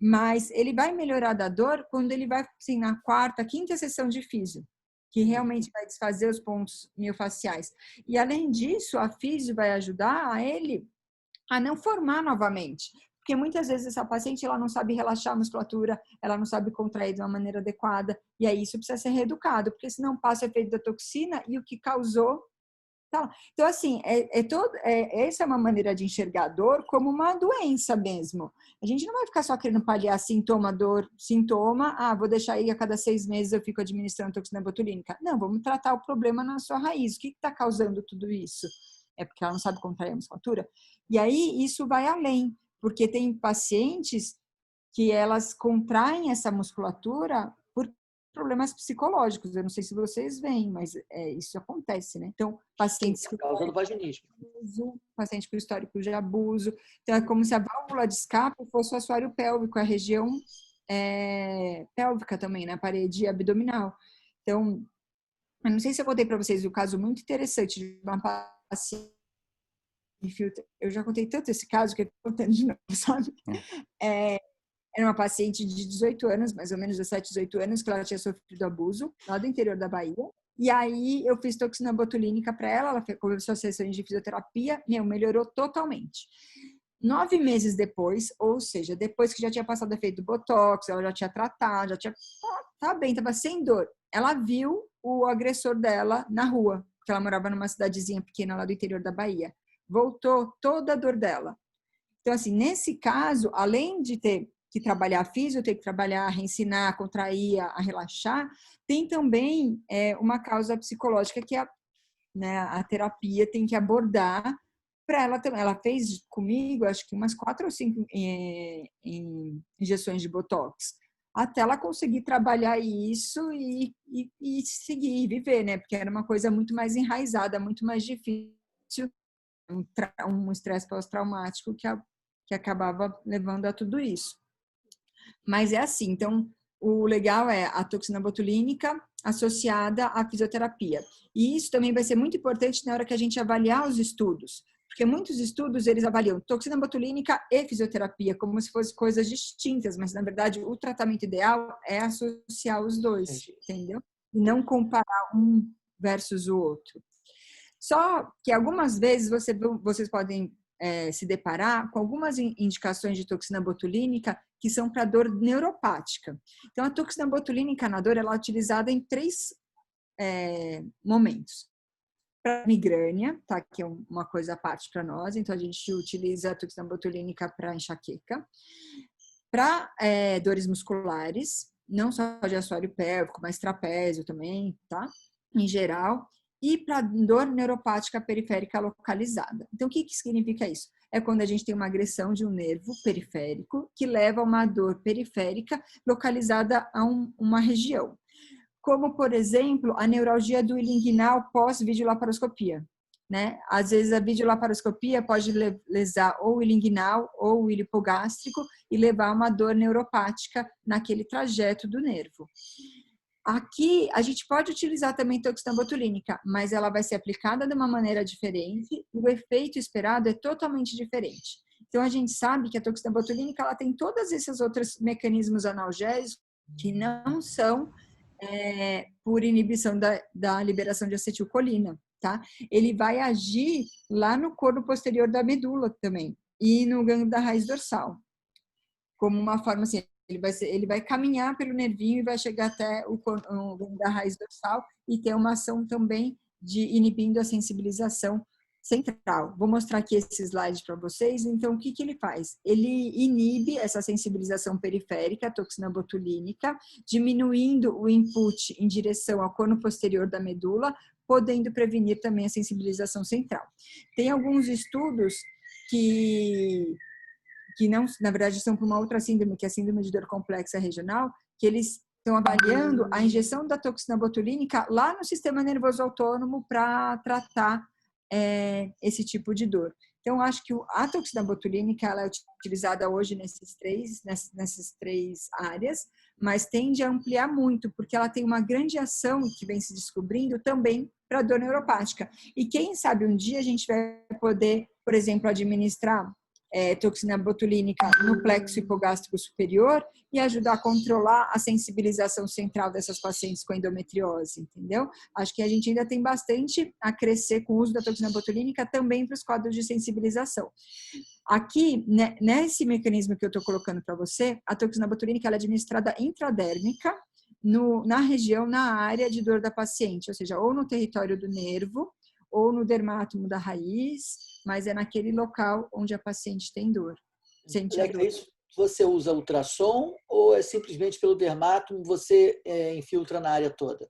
Mas ele vai melhorar da dor quando ele vai, assim, na 4ª, 5ª sessão de físio, que realmente vai desfazer os pontos miofaciais. E, além disso, a físio vai ajudar a ele a não formar novamente. Porque muitas vezes essa paciente ela não sabe relaxar a musculatura, ela não sabe contrair de uma maneira adequada, e aí isso precisa ser reeducado, porque senão passa o efeito da toxina e o que causou. Tá. Então, assim, essa é uma maneira de enxergar a dor como uma doença mesmo. A gente não vai ficar só querendo paliar sintoma, dor, sintoma, vou deixar aí a cada 6 meses eu fico administrando toxina botulínica. Não, vamos tratar o problema na sua raiz. O que está causando tudo isso? É porque ela não sabe contrair a musculatura? E aí, isso vai além, porque tem pacientes que elas contraem essa musculatura por problemas psicológicos. Eu não sei se vocês veem, mas isso acontece, né? Então, pacientes por causa do vaginismo. Paciente com histórico de abuso. Então, é como se a válvula de escape fosse o assoalho pélvico, a região pélvica também, na parede abdominal. Então, eu não sei se eu contei para vocês um caso muito interessante de uma paciente. Eu já contei tanto esse caso que eu estou contando de novo, sabe? Era uma paciente de 18 anos, mais ou menos 17, 18 anos, que ela tinha sofrido abuso lá do interior da Bahia. E aí eu fiz toxina botulínica para ela começou as sessões de fisioterapia, melhorou totalmente. 9 meses depois, ou seja, depois que já tinha passado o efeito do Botox, ela já tinha tratado, já tinha... Tá bem, tava sem dor. Ela viu o agressor dela na rua, porque ela morava numa cidadezinha pequena lá do interior da Bahia. Voltou toda a dor dela. Então, assim, nesse caso, além de ter que trabalhar a físio, ter que trabalhar a reensinar, a contrair, a relaxar, tem também uma causa psicológica que a terapia tem que abordar para ela também. Ela fez comigo, acho que umas 4 ou 5 injeções de Botox, até ela conseguir trabalhar isso e seguir, viver, né? Porque era uma coisa muito mais enraizada, muito mais difícil, um estresse pós-traumático que acabava levando a tudo isso. Mas é assim, então, o legal é a toxina botulínica associada à fisioterapia. E isso também vai ser muito importante na hora que a gente avaliar os estudos, porque muitos estudos, eles avaliam toxina botulínica e fisioterapia como se fossem coisas distintas, mas, na verdade, o tratamento ideal é associar os dois, entendeu? E não comparar um versus o outro. Só que algumas vezes vocês podem se deparar com algumas indicações de toxina botulínica que são para dor neuropática. Então, a toxina botulínica na dor ela é utilizada em 3 momentos. Para migrânia, tá? Que é uma coisa à parte para nós, então a gente utiliza a toxina botulínica para enxaqueca. Para dores musculares, não só de assoalho pélvico, mas trapézio também, tá? Em geral. E para dor neuropática periférica localizada. Então, o que significa isso? É quando a gente tem uma agressão de um nervo periférico que leva a uma dor periférica localizada a uma região. Como, por exemplo, a neuralgia do linguinal pós-videolaparoscopia. né? Às vezes a videolaparoscopia pode lesar ou o linguinal ou o ilho hipogástrico e levar a uma dor neuropática naquele trajeto do nervo. Aqui, a gente pode utilizar também toxina botulínica, mas ela vai ser aplicada de uma maneira diferente e o efeito esperado é totalmente diferente. Então, a gente sabe que a toxina botulínica ela tem todos esses outros mecanismos analgésicos que não são por inibição da liberação de acetilcolina, tá? Ele vai agir lá no corpo posterior da medula também e no gânglio da raiz dorsal, como uma forma assim, ele vai caminhar pelo nervinho e vai chegar até o gânglio da raiz dorsal e ter uma ação também de inibindo a sensibilização central. Vou mostrar aqui esse slide para vocês. Então, o que ele faz? Ele inibe essa sensibilização periférica, a toxina botulínica, diminuindo o input em direção ao cono posterior da medula, podendo prevenir também a sensibilização central. Tem alguns estudos que não, na verdade, são para uma outra síndrome, que é a síndrome de dor complexa regional, que eles estão avaliando a injeção da toxina botulínica lá no sistema nervoso autônomo para tratar esse tipo de dor. Então, acho que a toxina botulínica ela é utilizada hoje nessas três áreas, mas tende a ampliar muito, porque ela tem uma grande ação que vem se descobrindo também para dor neuropática. E quem sabe um dia a gente vai poder, por exemplo, administrar toxina botulínica no plexo hipogástrico superior e ajudar a controlar a sensibilização central dessas pacientes com endometriose, entendeu? Acho que a gente ainda tem bastante a crescer com o uso da toxina botulínica também para os quadros de sensibilização. Aqui, né, nesse mecanismo que eu estou colocando para você, a toxina botulínica ela é administrada intradérmica na região, na área de dor da paciente, ou seja, ou no território do nervo, ou no dermátomo da raiz, mas é naquele local onde a paciente tem dor. Sente a dor. Isso você usa ultrassom ou é simplesmente pelo dermátomo você infiltra na área toda?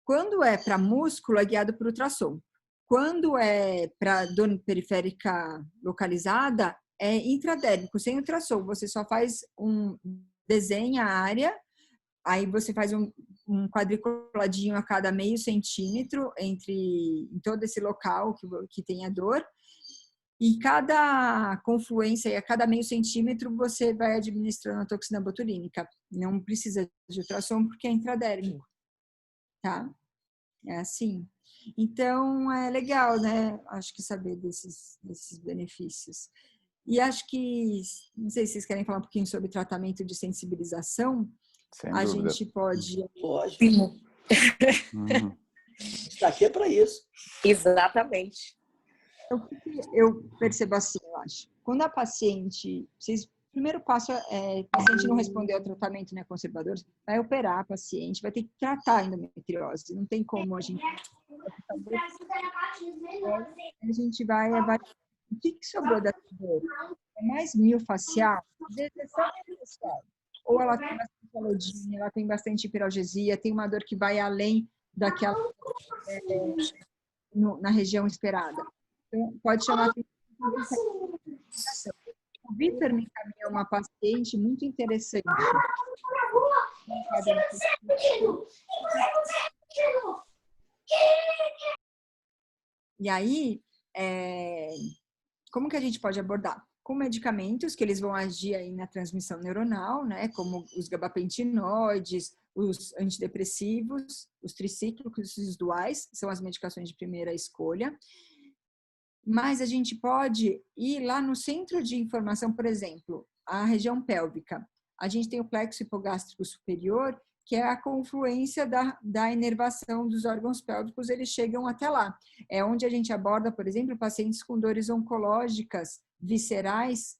Quando é para músculo, é guiado por ultrassom. Quando é para dor periférica localizada, é intradérmico, sem ultrassom. Você só faz desenha a área, aí você faz um quadriculadinho a cada meio centímetro em todo esse local que tem a dor. E cada confluência e a cada meio centímetro você vai administrando a toxina botulínica. Não precisa de ultrassom porque é intradérmico, tá? É assim. Então, é legal, né? Acho que saber desses benefícios. E acho que, não sei se vocês querem falar um pouquinho sobre tratamento de sensibilização. Sem a dúvida. gente pode... Lógico. Está aqui é para isso. Exatamente. O que eu percebo assim, eu acho. Quando a paciente... O primeiro passo é a paciente não responder ao tratamento, né, conservador, vai operar a paciente, vai ter que tratar a endometriose. Não tem como a gente... A gente vai avaliar o que sobrou da dor. É mais miofacial? Às vezes é só miofacial. Ou ela tem bastante alodínia, ela tem bastante hiperalgesia, tem uma dor que vai além daquela na região esperada. Então, pode chamar atenção. O Vitor me encaminhou uma paciente muito interessante. E aí, como que a gente pode abordar? Com medicamentos que eles vão agir aí na transmissão neuronal, né? Como os gabapentinoides, os antidepressivos, os tricíclicos e os duais, são as medicações de primeira escolha. Mas a gente pode ir lá no centro de informação, por exemplo, a região pélvica. A gente tem o plexo hipogástrico superior, que é a confluência da inervação dos órgãos pélvicos, eles chegam até lá. É onde a gente aborda, por exemplo, pacientes com dores oncológicas, viscerais,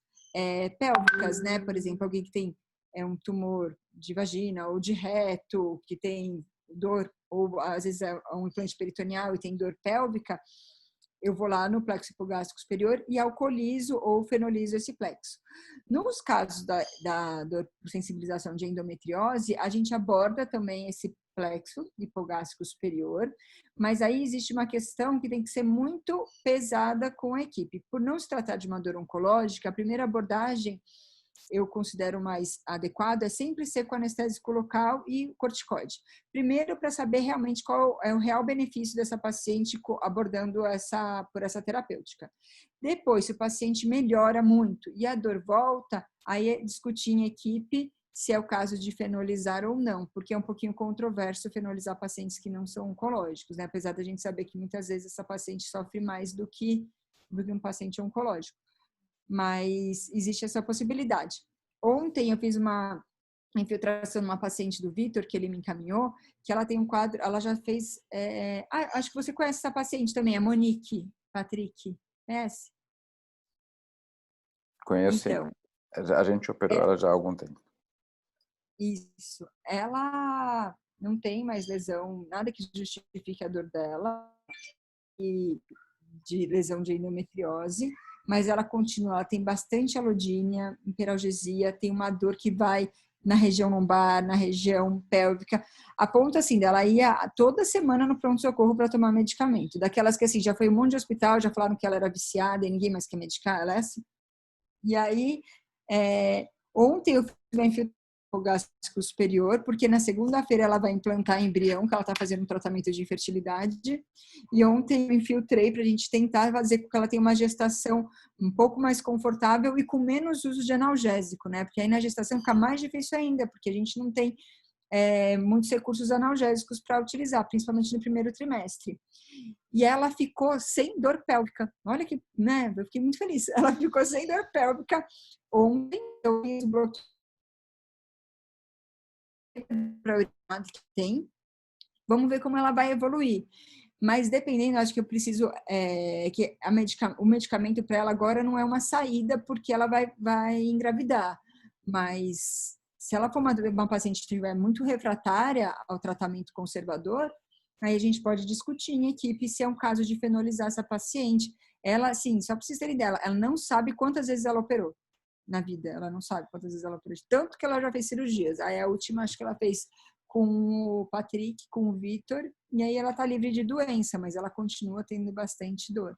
pélvicas, né? Por exemplo, alguém que tem um tumor de vagina ou de reto, que tem dor, ou às vezes é um implante peritoneal e tem dor pélvica, eu vou lá no plexo hipogástrico superior e alcoolizo ou fenolizo esse plexo. Nos casos da dor por sensibilização de endometriose, a gente aborda também esse plexo hipogástrico superior, mas aí existe uma questão que tem que ser muito pesada com a equipe. Por não se tratar de uma dor oncológica, a primeira abordagem eu considero mais adequado é sempre ser com anestésico local e corticoide. Primeiro, para saber realmente qual é o real benefício dessa paciente abordando por essa terapêutica. Depois, se o paciente melhora muito e a dor volta, aí é discutir em equipe se é o caso de fenolizar ou não, porque é um pouquinho controverso fenolizar pacientes que não são oncológicos, né? Apesar da gente saber que muitas vezes essa paciente sofre mais do que um paciente oncológico. Mas existe essa possibilidade. Ontem eu fiz uma infiltração numa paciente do Vitor, que ele me encaminhou, que ela tem um quadro, ela já fez... acho que você conhece essa paciente também, a Monique Patrick, conhece? Conheço, então, sim. A gente operou ela já há algum tempo. Isso. Ela não tem mais lesão, nada que justifique a dor dela, e de lesão de endometriose, mas ela continua, ela tem bastante alodínia, hiperalgesia, tem uma dor que vai na região lombar, na região pélvica, a ponto assim, dela ia toda semana no pronto-socorro para tomar medicamento, daquelas que assim, já foi um monte de hospital, já falaram que ela era viciada e ninguém mais quer medicar, ela é assim. E aí, ontem eu fiz uma infiltração gástrico superior, porque na segunda-feira ela vai implantar embrião, que ela está fazendo um tratamento de infertilidade, e ontem eu infiltrei para a gente tentar fazer com que ela tenha uma gestação um pouco mais confortável e com menos uso de analgésico, né? Porque aí na gestação fica mais difícil ainda, porque a gente não tem muitos recursos analgésicos para utilizar, principalmente no primeiro trimestre. E ela ficou sem dor pélvica. Olha que, né? Eu fiquei muito feliz. Ela ficou sem dor pélvica ontem, eu fiz o bloqueio que tem, vamos ver como ela vai evoluir. Mas dependendo, acho que eu preciso que o medicamento para ela agora não é uma saída, porque ela vai engravidar. Mas se ela for uma paciente que estiver muito refratária ao tratamento conservador, aí a gente pode discutir em equipe se é um caso de fenolizar essa paciente. Ela, assim, só para vocês terem ideia, ela não sabe quantas vezes ela operou na vida, ela não sabe quantas vezes ela operou, tanto que ela já fez cirurgias. Aí a última, acho que ela fez com o Patrick, com o Vitor, e aí ela tá livre de doença, mas ela continua tendo bastante dor.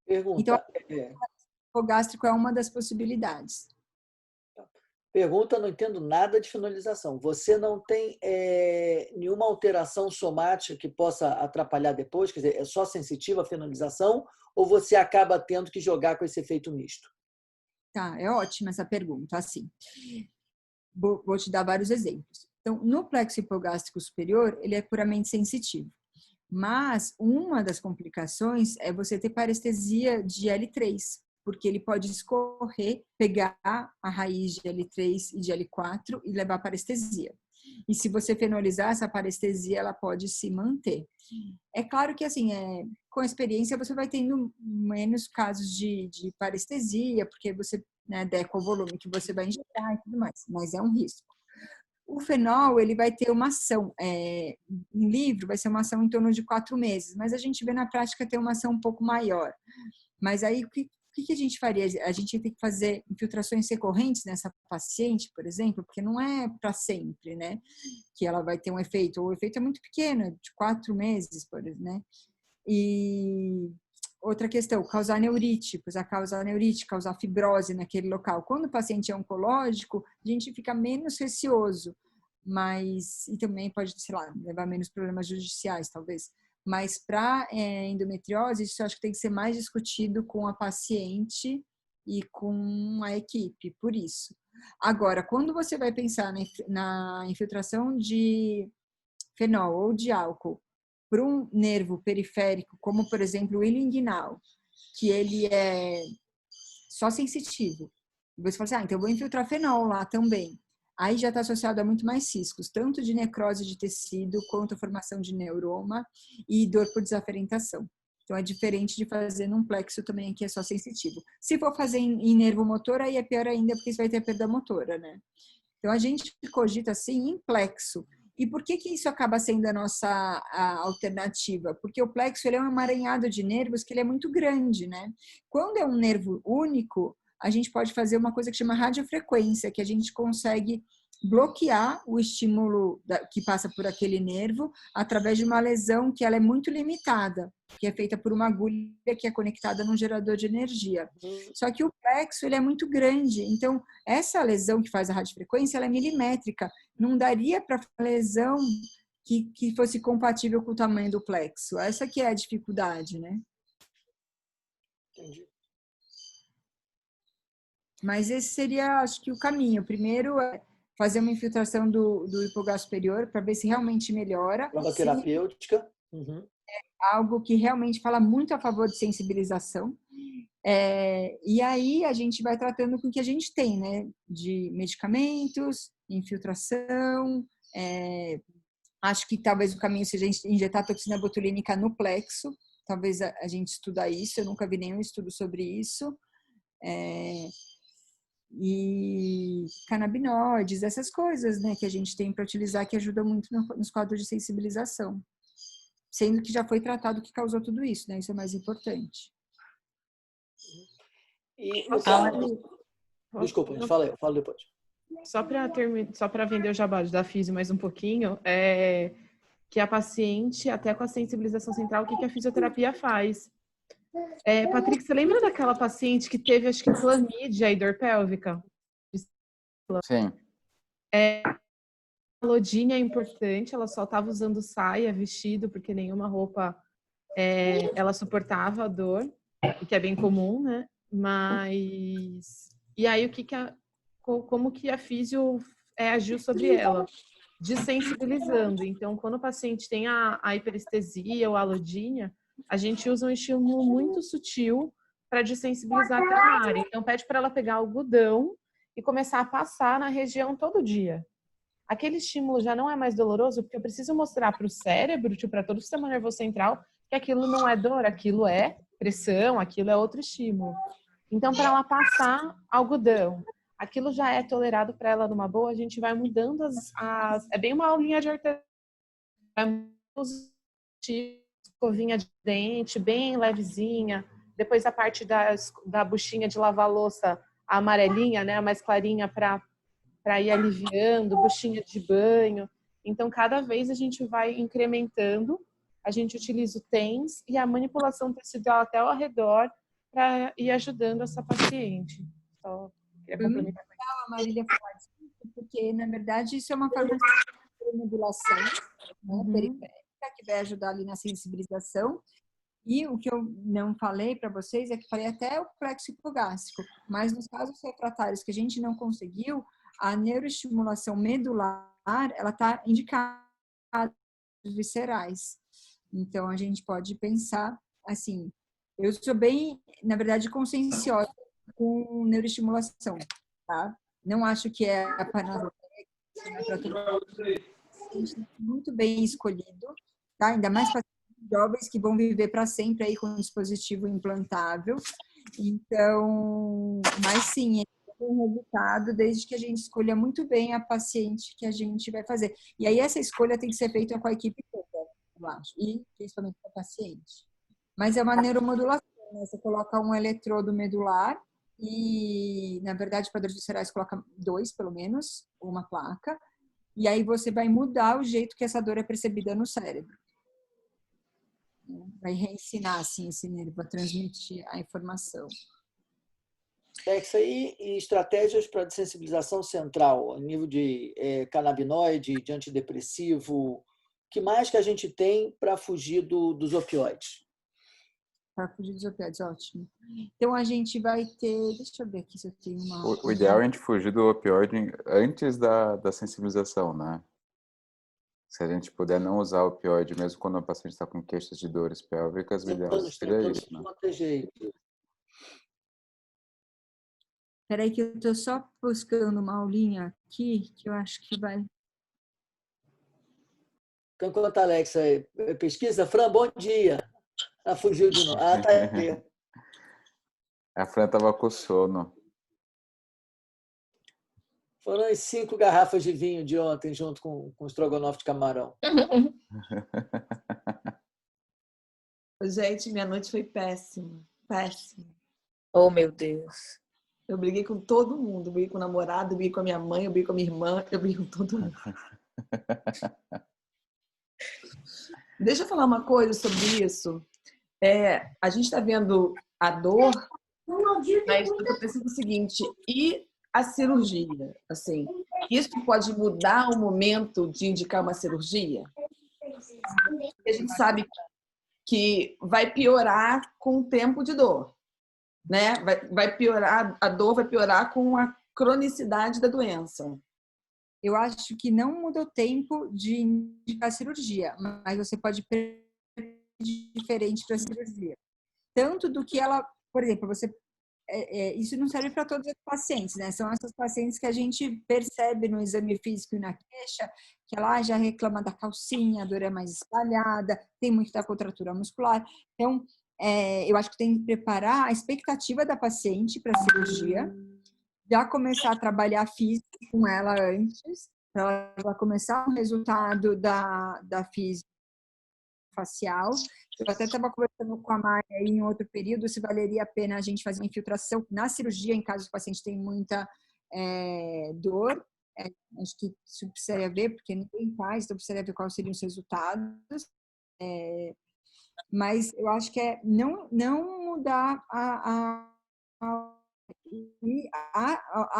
Pergunta. Então, o gástrico é uma das possibilidades. Pergunta, não entendo nada de fenolização. Você não tem nenhuma alteração somática que possa atrapalhar depois? Quer dizer, é só sensitiva a fenolização ou você acaba tendo que jogar com esse efeito misto? Tá, é ótima essa pergunta. Assim, vou te dar vários exemplos. Então, no plexo hipogástrico superior, ele é puramente sensitivo. Mas uma das complicações é você ter parestesia de L3, porque ele pode escorrer, pegar a raiz de L3 e de L4 e levar parestesia. E se você fenolizar essa parestesia, ela pode se manter. É claro que, assim, com a experiência, você vai tendo menos casos de parestesia, porque você adequa o volume que você vai injetar e tudo mais, mas é um risco. O fenol, ele vai ter uma ação, em livro vai ser uma ação em torno de 4 meses, mas a gente vê na prática ter uma ação um pouco maior. Mas aí, o que a gente faria? A gente tem que fazer infiltrações recorrentes nessa paciente, por exemplo, porque não é para sempre, né? Que ela vai ter um efeito. O efeito é muito pequeno, de 4 meses, por exemplo, né? E outra questão, causar neurite, causar fibrose naquele local. Quando o paciente é oncológico, a gente fica menos receoso, mas, e também pode, sei lá, levar menos problemas judiciais, talvez. Mas para endometriose, isso eu acho que tem que ser mais discutido com a paciente e com a equipe, por isso. Agora, quando você vai pensar na infiltração de fenol ou de álcool para um nervo periférico, como, por exemplo, o ilinguinal, que ele é só sensitivo, e você fala assim, então eu vou infiltrar fenol lá também. Aí já está associado a muito mais riscos, tanto de necrose de tecido, quanto a formação de neuroma e dor por desaferentação. Então, é diferente de fazer num plexo também, que é só sensitivo. Se for fazer em nervo motor, aí é pior ainda, porque você vai ter a perda motora, né? Então, a gente cogita, assim, em plexo. E por que isso acaba sendo a nossa alternativa? Porque o plexo ele é um emaranhado de nervos que ele é muito grande, né? Quando é um nervo único, a gente pode fazer uma coisa que chama radiofrequência, que a gente consegue bloquear o estímulo que passa por aquele nervo através de uma lesão que ela é muito limitada, que é feita por uma agulha que é conectada num gerador de energia. Só que o plexo ele é muito grande, então essa lesão que faz a radiofrequência ela é milimétrica, não daria para uma lesão que fosse compatível com o tamanho do plexo. Essa que é a dificuldade, né? Entendi. Mas esse seria, acho que, o caminho. Primeiro é fazer uma infiltração do hipoglós superior para ver se realmente melhora. Prova Se terapêutica. algo que realmente fala muito a favor de sensibilização. E aí a gente vai tratando com o que a gente tem, né? De medicamentos, infiltração. Acho que talvez o caminho seja injetar toxina botulínica no plexo. Talvez a gente estuda isso. Eu nunca vi nenhum estudo sobre isso. E canabinoides, essas coisas, né, que a gente tem para utilizar que ajudam muito nos quadros de sensibilização. Sendo que já foi tratado o que causou tudo isso, né? Isso é mais importante. E Ah, desculpa, eu falo depois. Só para vender o jabá da Físio mais um pouquinho, que a paciente, até com a sensibilização central, o que a fisioterapia faz? Patrick, você lembra daquela paciente que teve, acho que, clamídia e dor pélvica? Sim. A lodinha é importante, ela só estava usando saia, vestido, porque nenhuma roupa ela suportava a dor, o que é bem comum, né? Mas... E aí, como que a físio agiu sobre ela? Desensibilizando. Então, quando o paciente tem a hiperestesia ou a alodínia, a gente usa um estímulo muito sutil para desensibilizar aquela área. Então, pede para ela pegar algodão e começar a passar na região todo dia. Aquele estímulo já não é mais doloroso, porque eu preciso mostrar para o cérebro, para todo o sistema nervoso central, que aquilo não é dor, aquilo é pressão, aquilo é outro estímulo. Então, para ela passar algodão, aquilo já é tolerado para ela numa boa, a gente vai mudando é bem uma aulinha de artesanato. Escovinha de dente, bem levezinha. Depois a parte da buchinha de lavar louça, a amarelinha, né, a mais clarinha, para ir aliviando, buchinha de banho. Então, cada vez a gente vai incrementando, a gente utiliza o TENS e a manipulação tecidual até ao redor para ir ajudando essa paciente. Só queria complementar. A Marília falar disso, porque, na verdade, isso é uma forma de modulação, né, periférica, que vai ajudar ali na sensibilização. E o que eu não falei para vocês é que falei até o plexo hipogástrico, mas nos casos refratários que a gente não conseguiu, a neuroestimulação medular, ela está indicada nos viscerais. Então, a gente pode pensar assim, eu sou bem, na verdade, conscienciosa com neuroestimulação, tá? Não acho que é a panacea para todo mundo. Muito bem escolhido, tá? Ainda mais para jovens que vão viver para sempre aí com um dispositivo implantável. Então, mas sim, é um resultado desde que a gente escolha muito bem a paciente que a gente vai fazer. E aí essa escolha tem que ser feita com a equipe toda, eu acho, e principalmente com a paciente. Mas é uma neuromodulação, né? Você coloca um eletrodo medular e, na verdade, para dores viscerais coloca 2, pelo menos, ou uma placa, e aí você vai mudar o jeito que essa dor é percebida no cérebro. Vai reensinar, assim, esse nervo a transmitir a informação. Isso aí e estratégias para desensibilização central, a nível de canabinoide, de antidepressivo, o que mais que a gente tem para fugir dos opioides? Para fugir dos opioides, ótimo. Então, a gente vai ter... Deixa eu ver aqui se eu tenho uma... O ideal é a gente fugir do opioide antes da sensibilização, né? Se a gente puder não usar o opioide, mesmo quando o paciente está com queixas de dores pélvicas, o ideal seria isso, né? Espera aí que eu estou só buscando uma aulinha aqui, que eu acho que vai... Enquanto a Alexa pesquisa, Fran, bom dia. Ela fugiu de novo. Ah, tá aí. A Fran estava com sono. Foram as 5 garrafas de vinho de ontem, junto com o estrogonofe de camarão. Gente, minha noite foi péssima. Péssima. Oh, meu Deus. Eu briguei com todo mundo. Eu briguei com o namorado, eu briguei com a minha mãe, eu briguei com a minha irmã, eu briguei com todo mundo. Deixa eu falar uma coisa sobre isso. A gente está vendo a dor, mas eu estou pensando o seguinte, e a cirurgia? Assim, isso pode mudar o momento de indicar uma cirurgia? A gente sabe que vai piorar com o tempo de dor, né? Vai piorar, a dor vai piorar com a cronicidade da doença. Eu acho que não muda o tempo de indicar a cirurgia, mas você pode prever diferente para a cirurgia. Tanto do que ela, por exemplo, isso não serve para todos os pacientes, né? São essas pacientes que a gente percebe no exame físico e na queixa que ela já reclama da calcinha, a dor é mais espalhada, tem muito da contratura muscular. Então, eu acho que tem que preparar a expectativa da paciente para a cirurgia, já começar a trabalhar físico com ela antes, para ela já começar o resultado da física facial. Eu até estava conversando com a Maia em outro período se valeria a pena a gente fazer uma infiltração na cirurgia em caso o paciente tenha muita dor. Acho que isso precisaria ver, porque ninguém faz, então precisaria ver quais seriam os resultados. Mas eu acho que não mudar a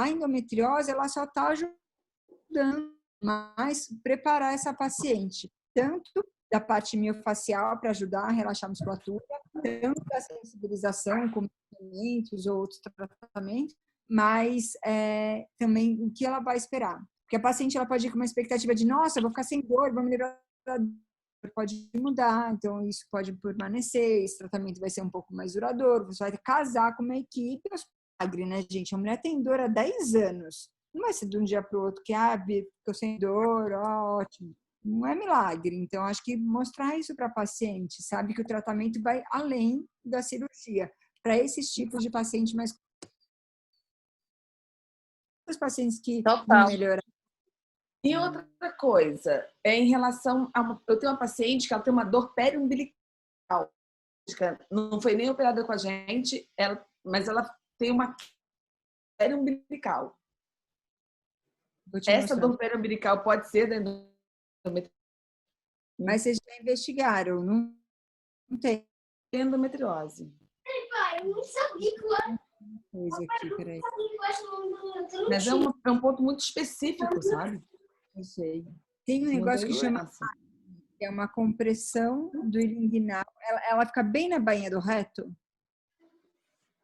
endometriose, ela só está ajudando mais preparar essa paciente, tanto da parte miofacial para ajudar a relaxar a musculatura, tanto da sensibilização com medicamentos ou outros tratamentos, mas também o que ela vai esperar. Porque a paciente ela pode ir com uma expectativa de, nossa, eu vou ficar sem dor, vou melhorar a dor. Pode mudar, então isso pode permanecer, esse tratamento vai ser um pouco mais duradouro, você vai casar com uma equipe, milagre, né, gente? A mulher tem dor há 10 anos, não vai ser de um dia para o outro que, ficou sem dor, ótimo. Não é milagre, então acho que mostrar isso para a paciente, sabe que o tratamento vai além da cirurgia, para esses tipos de paciente mais... Os pacientes que não melhoram. E outra coisa, em relação a... Eu tenho uma paciente que ela tem uma dor periumbilical. Não foi nem operada com a gente, mas ela tem uma periumbilical. Essa dor periumbilical pode ser da endometriose. Mas vocês já investigaram, não tem endometriose. Eu não sabia que era. Coisa aqui, peraí. Mas é um ponto muito específico, sabe? Eu sei. Tem um negócio que chama... É uma compressão do ilinguinal. Ela fica bem na bainha do reto.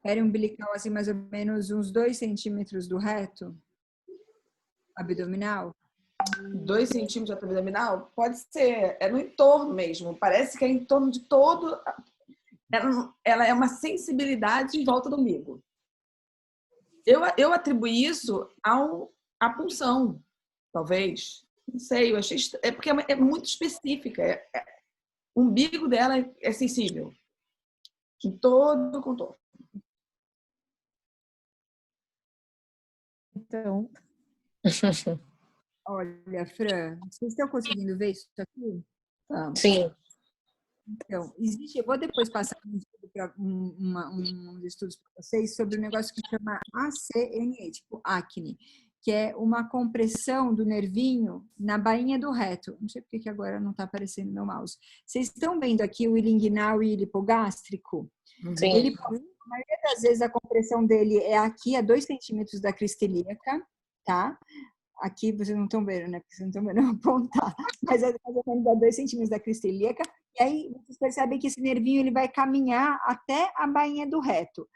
Periumbilical, assim, mais ou menos uns 2 centímetros do reto abdominal. 2 centímetros de abdominal? Pode ser. É no entorno mesmo. Parece que é em torno de todo... Ela é uma sensibilidade em volta do umbigo. Eu atribuí isso à punção, talvez. Não sei, eu achei... É porque é muito específica. O umbigo dela é sensível. Em todo o contorno. Então... Olha, Fran, vocês estão conseguindo ver isso aqui? Tá. Sim. Então, eu vou depois passar uns estudos para vocês sobre um negócio que chama ACNE, tipo acne, que é uma compressão do nervinho na bainha do reto. Não sei porque que agora não está aparecendo no meu mouse. Vocês estão vendo aqui o ilinguinal e o lipogástrico? Sim. A maioria das vezes a compressão dele é aqui a 2 centímetros da crista ilíaca, tá? Aqui vocês não estão vendo, né? Porque vocês não estão vendo apontar. Mas é mais ou menos a 2 centímetros da crista ilíaca. E aí vocês percebem que esse nervinho ele vai caminhar até a bainha do reto.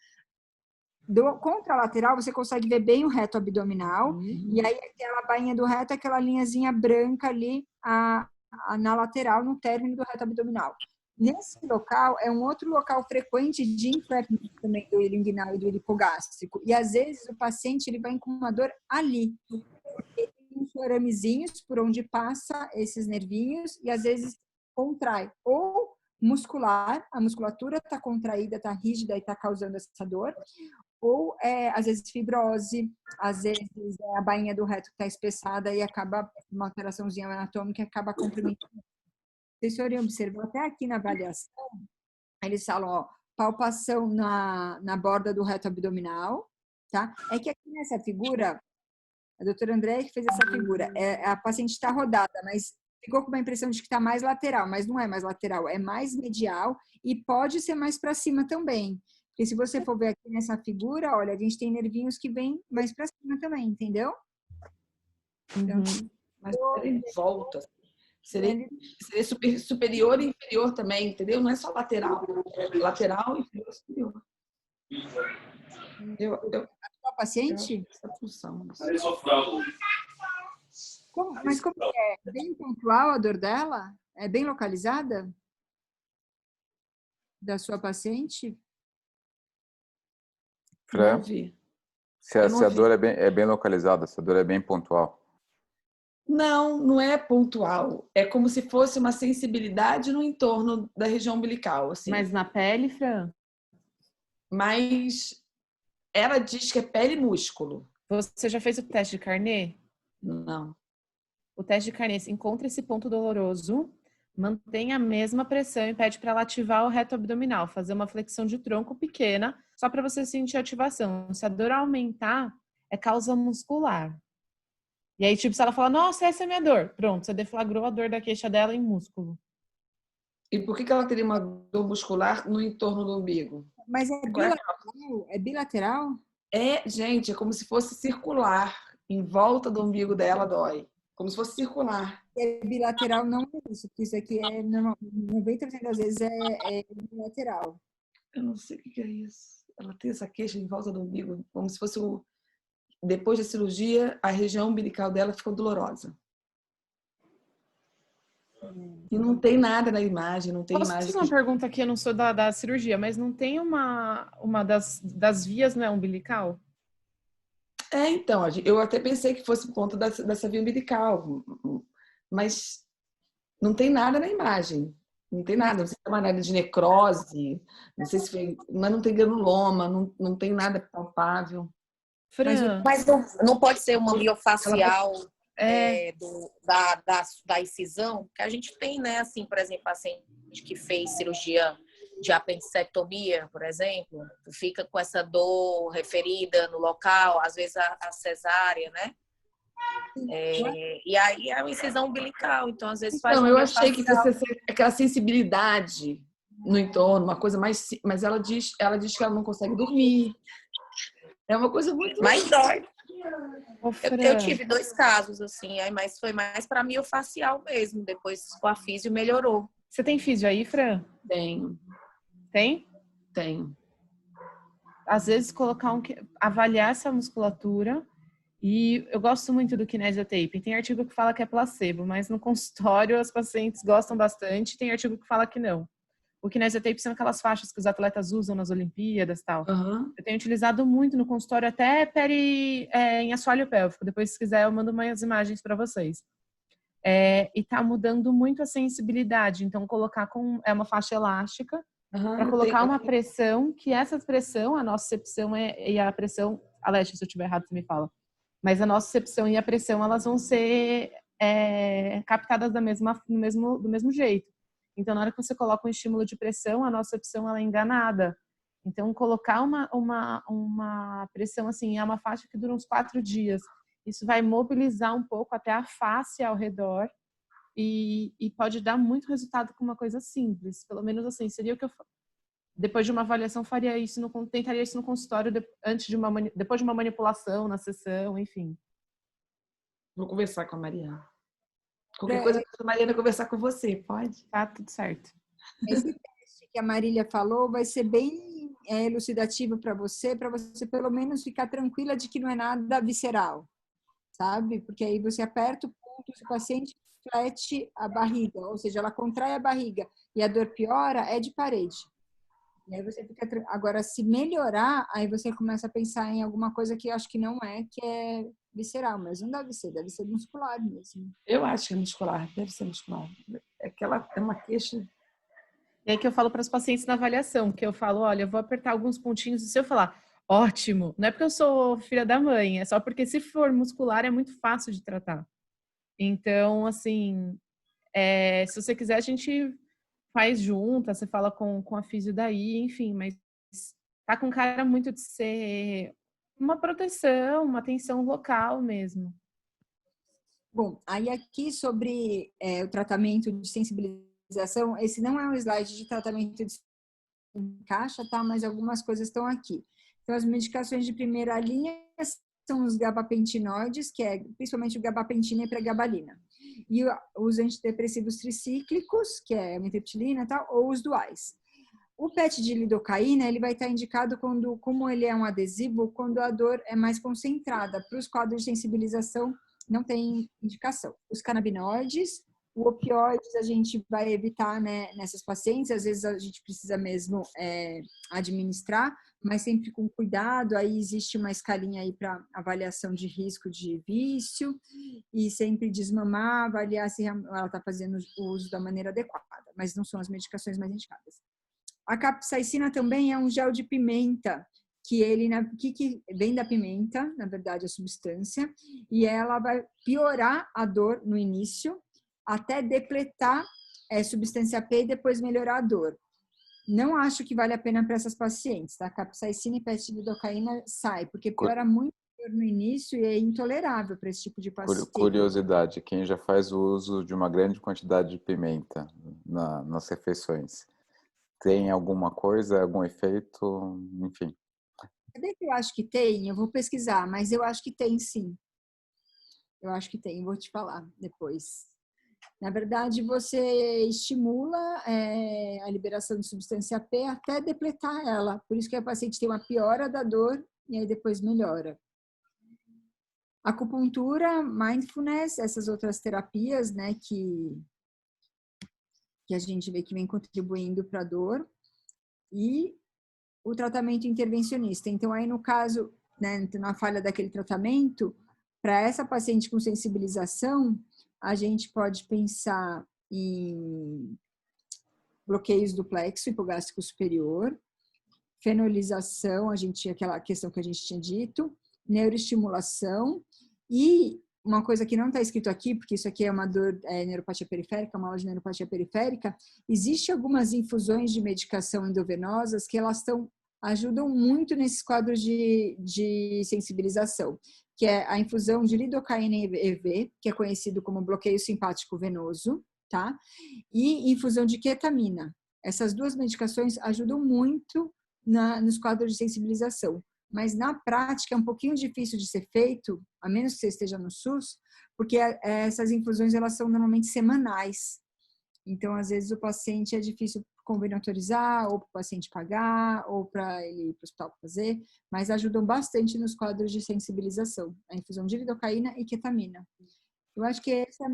Do contralateral, você consegue ver bem o reto abdominal. E aí aquela bainha do reto é aquela linhazinha branca ali na lateral, no término do reto abdominal. Nesse local, é um outro local frequente de inflammação também do ilinguinal e do lipogástrico. E às vezes o paciente ele vai com uma dor ali. Tem uns aramezinhos por onde passa esses nervinhos e às vezes contrai. Ou muscular, a musculatura está contraída, está rígida e está causando essa dor. Ou às vezes fibrose, às vezes a bainha do reto está espessada e acaba uma alteraçãozinha anatômica e acaba comprometendo. Vocês forem observar até aqui na avaliação, eles falam, palpação na borda do reto abdominal, tá? É que aqui nessa figura, a doutora Andréia que fez essa figura, a paciente está rodada, mas ficou com uma impressão de que está mais lateral, mas não é mais lateral, é mais medial e pode ser mais para cima também. Porque se você for ver aqui nessa figura, olha, a gente tem nervinhos que vêm mais para cima também, entendeu? Então, Mas em volta. Seria superior e inferior também, entendeu? Não é só lateral. É lateral, inferior e superior. a paciente? Essa função. Mas como que é? Bem pontual a dor dela? É bem localizada? Da sua paciente? Fran, Não vi. se a dor é bem localizada, se a dor é bem pontual. Não, não é pontual. É como se fosse uma sensibilidade no entorno da região umbilical, assim. Mas na pele, Fran? Mas ela diz que é pele e músculo. Você já fez o teste de Carnê? Não. O teste de Carnê encontra esse ponto doloroso, mantém a mesma pressão e pede para ela ativar o reto abdominal, fazer uma flexão de tronco pequena, só para você sentir a ativação. Se a dor aumentar, é causa muscular. E aí, tipo, se ela falar, nossa, essa é a minha dor. Pronto, você deflagrou a dor da queixa dela em músculo. E por que ela teria uma dor muscular no entorno do umbigo? Mas é bilateral? É bilateral? É, gente, é como se fosse circular. Em volta do umbigo dela dói. Como se fosse circular. É bilateral não é isso, porque isso aqui é normal, 90% das vezes é bilateral. Eu não sei o que é isso. Ela tem essa queixa em volta do umbigo, como se fosse depois da cirurgia, a região umbilical dela ficou dolorosa. E não tem nada na imagem, não tem Posso imagem. fazer uma pergunta aqui? Eu não sou da cirurgia, mas não tem uma das vias, não é umbilical? É, então, eu até pensei que fosse por conta dessa via umbilical, mas não tem nada na imagem. Não tem nada, não sei se é uma área de necrose, não sei se foi, mas não tem granuloma, não tem nada palpável. Fran, Mas não pode ser uma miofacial da incisão, que a gente tem, né? Assim, por exemplo, paciente que fez cirurgia de apendicectomia, por exemplo, fica com essa dor referida no local, às vezes a cesárea, né? E aí é uma incisão umbilical, então às vezes faz Então, uma eu achei que miofacial. fosse aquela sensibilidade no entorno, uma coisa mais, mas ela diz que ela não consegue dormir. É uma coisa muito Mais dói. ô, Eu Fran, tive 2 casos, assim, mas foi mais para miofacial mesmo. Depois com a físio melhorou. você tem físio aí, Fran? Tenho. Tem? Às vezes avaliar essa musculatura. E eu gosto muito do Kinesiotape. Tem artigo que fala que é placebo, mas no consultório as pacientes gostam bastante. Tem artigo que fala que não. O Kinesiotape são aquelas faixas que os atletas usam nas Olimpíadas e tal. Uhum. Eu tenho utilizado muito no consultório, até em assoalho pélvico. Depois, se quiser, eu mando umas imagens para vocês. E tá mudando muito a sensibilidade. Então, colocar é uma faixa elástica para colocar uma pressão, que essa pressão, a nocicepção e a pressão... Alexia, se eu estiver errado, você me fala. Mas a nocicepção e a pressão, elas vão ser captadas do mesmo jeito. Então, na hora que você coloca um estímulo de pressão, a nocicepção ela é enganada. Então, colocar uma pressão assim, é uma faixa que dura uns 4 dias. Isso vai mobilizar um pouco até a face ao redor e pode dar muito resultado com uma coisa simples. Pelo menos assim, seria o que eu depois de uma avaliação tentaria isso no consultório depois de uma manipulação na sessão, enfim. Vou conversar com a Mariana. Qualquer coisa que a Mariana conversar com você, pode? Tá tudo certo. Esse teste que a Marília falou vai ser bem elucidativo para você pelo menos ficar tranquila de que não é nada visceral, sabe? Porque aí você aperta o ponto, se o paciente flete a barriga, ou seja, ela contrai a barriga e a dor piora, é de parede. E aí você fica... Agora, se melhorar, aí você começa a pensar em alguma coisa que eu acho que não que é visceral, mas não deve ser muscular mesmo. Eu acho que é muscular, deve ser muscular. É uma queixa. E aí que eu falo para os pacientes na avaliação, que eu falo, olha, eu vou apertar alguns pontinhos e se eu falar, ótimo, não é porque eu sou filha da mãe, é só porque se for muscular é muito fácil de tratar. Então, assim, se você quiser a gente faz junto, você fala com a físio daí, enfim, mas tá com cara muito de ser Uma proteção, uma atenção local mesmo. Bom, aí aqui sobre o tratamento de sensibilização, esse não é um slide de tratamento de encaixa, tá? Mas algumas coisas estão aqui. Então, as medicações de primeira linha são os gabapentinoides, que é principalmente o gabapentina e pregabalina. E os antidepressivos tricíclicos, que é a amitriptilina e tal, ou os duais. O PET de lidocaína, ele vai estar indicado quando, como ele é um adesivo, quando a dor é mais concentrada. Para os quadros de sensibilização, não tem indicação. Os canabinoides, o opioides a gente vai evitar, né, nessas pacientes, às vezes a gente precisa mesmo administrar, mas sempre com cuidado, aí existe uma escalinha aí para avaliação de risco de vício, e sempre desmamar, avaliar se ela está fazendo o uso da maneira adequada, mas não são as medicações mais indicadas. A capsaicina também é um gel de pimenta, que vem da pimenta, na verdade, a substância, e ela vai piorar a dor no início, até depletar substância P e depois melhorar a dor. Não acho que vale a pena para essas pacientes, tá? Capsaicina e pet-lidocaína sai, porque piora muito a dor no início e é intolerável para esse tipo de paciente. Curiosidade, quem já faz o uso de uma grande quantidade de pimenta nas refeições, tem alguma coisa, algum efeito, enfim? Sabe que eu acho que tem? Eu vou pesquisar, mas eu acho que tem sim. Eu acho que tem, vou te falar depois. Na verdade, você estimula a liberação de substância P até depletar ela. Por isso que a paciente tem uma piora da dor e aí depois melhora. Acupuntura, mindfulness, essas outras terapias, né, que a gente vê que vem contribuindo para a dor. E o tratamento intervencionista. Então, aí no caso, né, na falha daquele tratamento, para essa paciente com sensibilização, a gente pode pensar em bloqueios do plexo hipogástrico superior, fenolização, aquela questão que a gente tinha dito, neuroestimulação e uma coisa que não está escrito aqui, porque isso aqui é uma dor, neuropatia periférica, uma aula de neuropatia periférica, existe algumas infusões de medicação endovenosas que elas ajudam muito nesses quadros de sensibilização, que é a infusão de lidocaína EV, que é conhecido como bloqueio simpático venoso, tá? E infusão de ketamina. Essas duas medicações ajudam muito nos quadros de sensibilização. Mas na prática é um pouquinho difícil de ser feito, a menos que você esteja no SUS, porque essas infusões elas são normalmente semanais. Então, às vezes, o paciente é difícil convênio autorizar, ou para o paciente pagar, ou para ele ir para o hospital fazer, mas ajudam bastante nos quadros de sensibilização, a infusão de lidocaína e ketamina. Eu acho que essa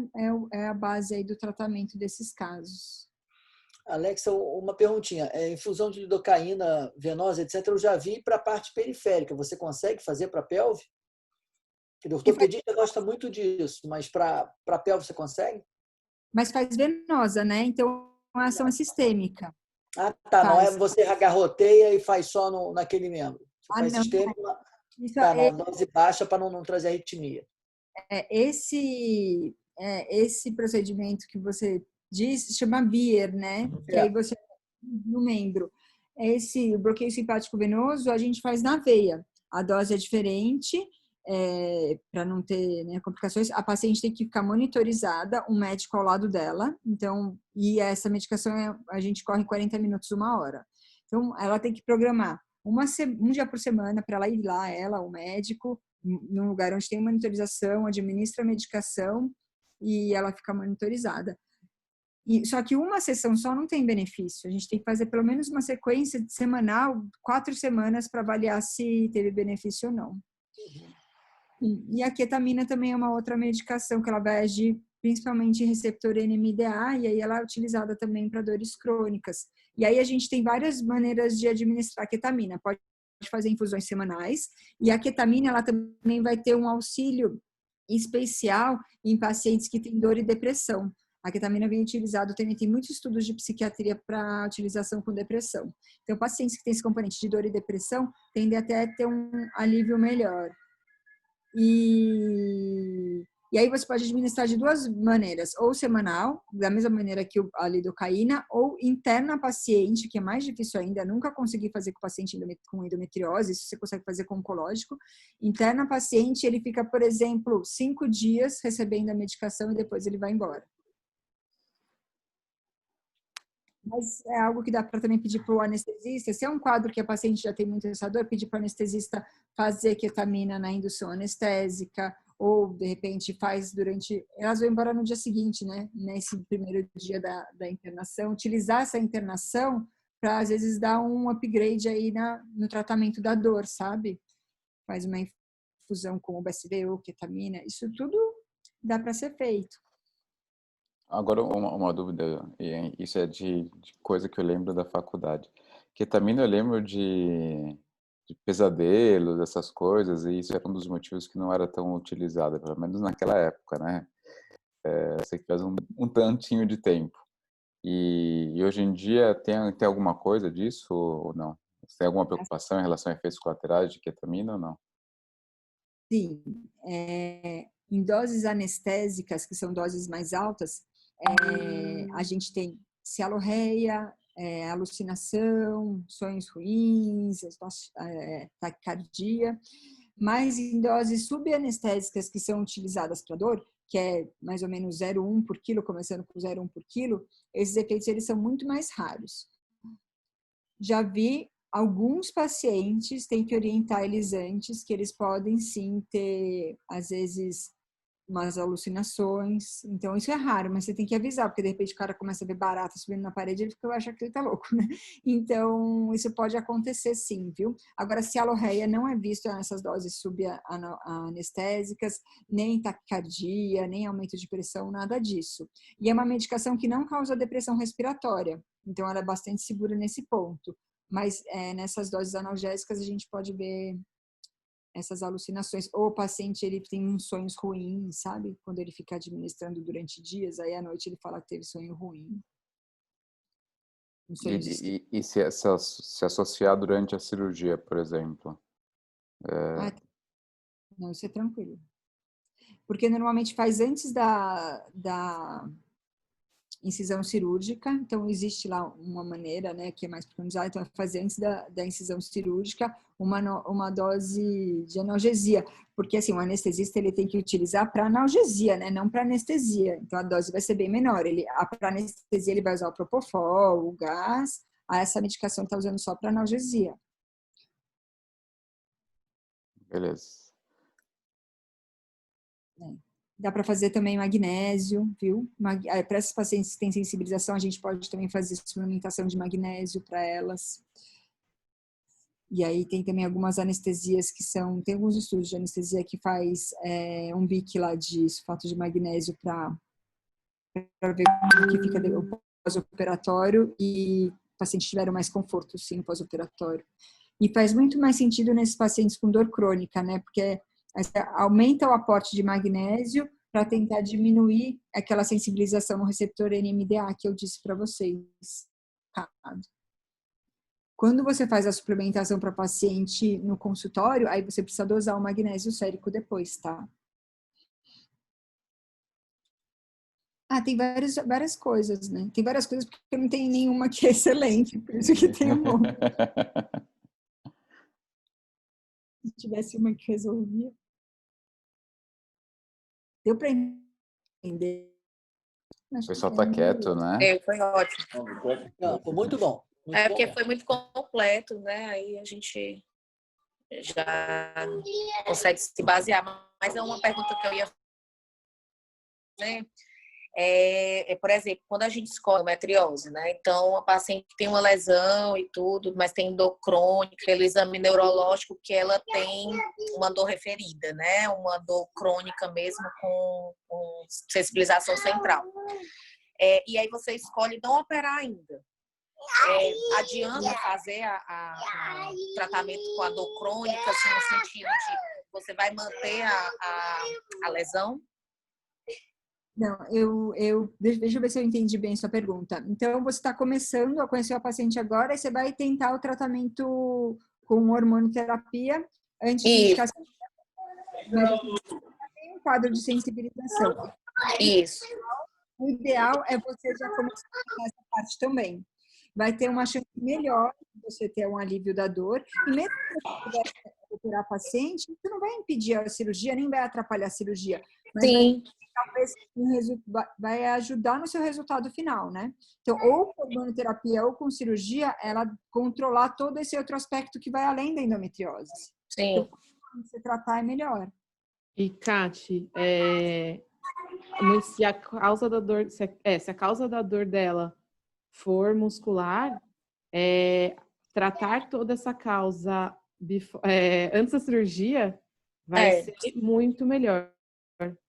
é a base aí do tratamento desses casos. Alexa, uma perguntinha. Infusão de lidocaína venosa, etc., eu já vi para a parte periférica. Você consegue fazer para a pelve? O ortopedista gosta muito disso, mas para a pelve você consegue? Mas faz venosa, né? Então, a ação é sistêmica. Ah, tá. Não é você agarroteia e faz só naquele membro. Você faz não. sistêmica Isso na dose baixa para não trazer arritmia. Esse procedimento que você diz se chama BIER, né? Que aí você no membro. Esse bloqueio simpático venoso a gente faz na veia. A dose é diferente, para não ter, né, complicações. A paciente tem que ficar monitorizada, um médico ao lado dela. Então, e essa medicação a gente corre 40 minutos, 1 hora. Então, ela tem que programar um dia por semana para ela ir lá, o médico, num lugar onde tem monitorização, administra a medicação e ela fica monitorizada. Só que uma sessão só não tem benefício. A gente tem que fazer pelo menos uma sequência semanal, 4 semanas, para avaliar se teve benefício ou não. E a ketamina também é uma outra medicação que ela vai agir principalmente em receptor NMDA, e aí ela é utilizada também para dores crônicas. E aí a gente tem várias maneiras de administrar a ketamina. Pode fazer infusões semanais, e a ketamina ela também vai ter um auxílio especial em pacientes que têm dor e depressão. A ketamina vem utilizada, também tem muitos estudos de psiquiatria para utilização com depressão. Então, pacientes que têm esse componente de dor e depressão tendem até a ter um alívio melhor. E E aí você pode administrar de duas maneiras, ou semanal, da mesma maneira que a lidocaína, ou interna paciente, que é mais difícil ainda, nunca consegui fazer com paciente com endometriose, isso você consegue fazer com oncológico. Interna paciente, ele fica, por exemplo, 5 dias recebendo a medicação e depois ele vai embora. Mas é algo que dá para também pedir para o anestesista. Se é um quadro que a paciente já tem muito essa dor, pedir para o anestesista fazer ketamina na indução anestésica, ou de repente faz durante. Elas vão embora no dia seguinte, né? Nesse primeiro dia da internação. Utilizar essa internação para, às vezes, dar um upgrade aí no tratamento da dor, sabe? Faz uma infusão com o BSD ou ketamina. Isso tudo dá para ser feito. Agora, uma dúvida, e isso é de coisa que eu lembro da faculdade. Ketamina eu lembro de pesadelos, essas coisas, e isso era um dos motivos que não era tão utilizada, pelo menos naquela época, né? Eu sei que faz um tantinho de tempo. E hoje em dia tem alguma coisa disso ou não? Você tem alguma preocupação em relação a efeitos colaterais de ketamina ou não? Sim. Em doses anestésicas, que são doses mais altas, a gente tem cialorreia, alucinação, sonhos ruins, taquicardia, mas em doses subanestésicas que são utilizadas para dor, que é mais ou menos 0,1 por quilo, começando com 0,1 por quilo, esses efeitos eles são muito mais raros. Já vi alguns pacientes, tem que orientar eles antes, que eles podem sim ter, às vezes, umas alucinações. Então, isso é raro, mas você tem que avisar, porque de repente o cara começa a ver barata subindo na parede e ele fica achando que ele tá louco, né? Então, isso pode acontecer sim, viu? Agora, cialorreia não é visto nessas doses subanestésicas, nem taquicardia, nem aumento de pressão, nada disso. E é uma medicação que não causa depressão respiratória, então ela é bastante segura nesse ponto. Mas nessas doses analgésicas a gente pode ver essas alucinações. Ou o paciente ele tem uns sonhos ruins, sabe? Quando ele fica administrando durante dias, aí à noite ele fala que teve sonho ruim. E se associar durante a cirurgia, por exemplo? Não, isso é tranquilo. Porque normalmente faz antes da incisão cirúrgica, então existe lá uma maneira, né, que é mais preconizada, então é fazer antes da incisão cirúrgica uma dose de analgesia, porque assim, o anestesista ele tem que utilizar para analgesia, né, não para anestesia, então a dose vai ser bem menor, para anestesia ele vai usar o propofol, o gás, essa medicação está usando só para analgesia. Beleza. Dá para fazer também magnésio, viu? Para esses pacientes que têm sensibilização, a gente pode também fazer suplementação de magnésio para elas. E aí tem também algumas anestesias que são... Tem alguns estudos de anestesia que faz um BIC lá de sulfato de magnésio para ver como que fica o pós-operatório e pacientes tiveram mais conforto, sim, no pós-operatório. E faz muito mais sentido nesses pacientes com dor crônica, né? Porque aumenta o aporte de magnésio para tentar diminuir aquela sensibilização no receptor NMDA que eu disse para vocês. Quando você faz a suplementação para paciente no consultório, aí você precisa dosar o magnésio sérico depois, tá? Tem várias coisas, né? Tem várias coisas porque não tem nenhuma que é excelente, por isso que tem um monte. Se tivesse uma que resolvia. Deu para entender? O pessoal tá quieto, né? Foi ótimo. Não, foi muito bom. Muito porque bom. foi muito completo, né? Aí a gente já consegue se basear. Mas é uma pergunta que eu ia fazer. Por exemplo, quando a gente escolhe endometriose, né? Então, a paciente tem uma lesão e tudo, mas tem dor crônica, pelo exame neurológico que ela tem uma dor referida, né? Uma dor crônica mesmo com sensibilização central. E aí você escolhe não operar ainda. Adianta fazer o tratamento com a dor crônica, assim, no sentido de você vai manter a lesão? Não, deixa eu ver se eu entendi bem sua pergunta. Então, você está começando a conhecer a paciente agora e você vai tentar o tratamento com hormonoterapia antes de ficar... Mas tem um um quadro de sensibilização. Isso. O ideal é você já começar nessa parte também. Vai ter uma chance melhor de você ter um alívio da dor. E mesmo que você puder operar paciente, isso não vai impedir a cirurgia, nem vai atrapalhar a cirurgia. Mas Sim. talvez vai ajudar no seu resultado final, né? Então, ou com hormonoterapia ou com cirurgia, ela controlar todo esse outro aspecto que vai além da endometriose. Sim. Então, quando você tratar, é melhor. E, Kati, se a causa da dor, se a causa da dor dela for muscular, tratar toda essa causa antes da cirurgia vai ser muito melhor.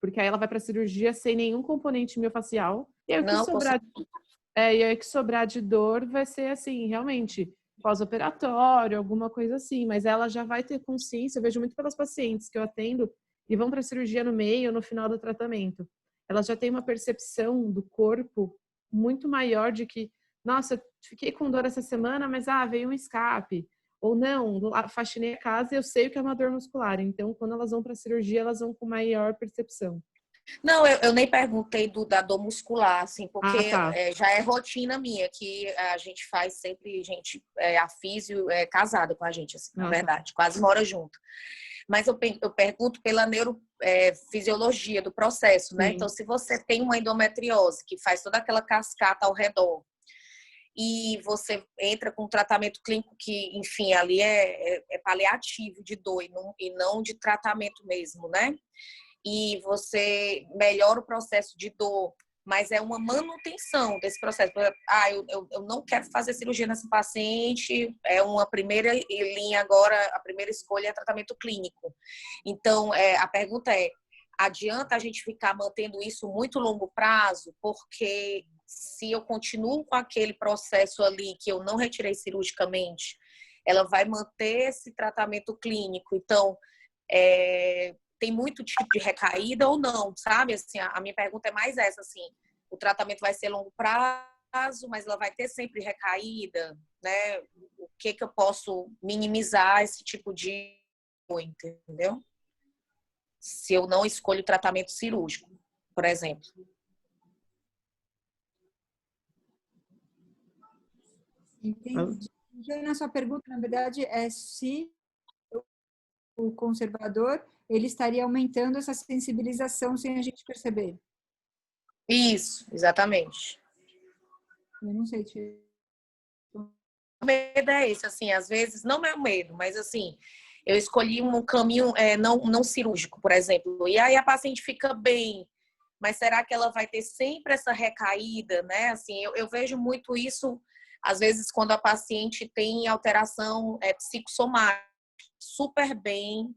Porque aí ela vai para a cirurgia sem nenhum componente miofacial. E aí o que sobrar de dor vai ser assim, realmente, pós-operatório, alguma coisa assim. Mas ela já vai ter consciência, eu vejo muito pelas pacientes que eu atendo e vão para a cirurgia no meio ou no final do tratamento. Ela já tem uma percepção do corpo muito maior de que, nossa, eu fiquei com dor essa semana, mas veio um escape. Ou não, faxinei a casa e eu sei o que é uma dor muscular. Então, quando elas vão para a cirurgia, elas vão com maior percepção. Não, eu nem perguntei da dor muscular, assim, porque tá. Já é rotina minha, que a gente faz sempre, a físio é casada com a gente, assim, na verdade, quase mora junto. Mas eu pergunto pela neurofisiologia do processo, né? Sim. Então, se você tem uma endometriose que faz toda aquela cascata ao redor, e você entra com um tratamento clínico que, enfim, ali é paliativo de dor e não de tratamento mesmo, né? E você melhora o processo de dor, mas é uma manutenção desse processo. Eu não quero fazer cirurgia nessa paciente, é uma primeira linha agora, a primeira escolha é tratamento clínico. Então, a pergunta adianta a gente ficar mantendo isso muito longo prazo? Porque se eu continuo com aquele processo ali que eu não retirei cirurgicamente, ela vai manter esse tratamento clínico. Então, tem muito tipo de recaída ou não, sabe? Assim, a minha pergunta é mais essa, assim, o tratamento vai ser longo prazo, mas ela vai ter sempre recaída, né? O que eu posso minimizar esse tipo de dor, entendeu? Se eu não escolho tratamento cirúrgico, por exemplo. Entendi. Na sua pergunta, na verdade, é se o conservador ele estaria aumentando essa sensibilização sem a gente perceber. Isso, exatamente. Eu não sei. O medo é esse, assim, às vezes, não é o medo, mas assim, eu escolhi um caminho não cirúrgico, por exemplo, e aí a paciente fica bem, mas será que ela vai ter sempre essa recaída, né? Assim, eu vejo muito isso, às vezes, quando a paciente tem alteração psicossomática, super bem.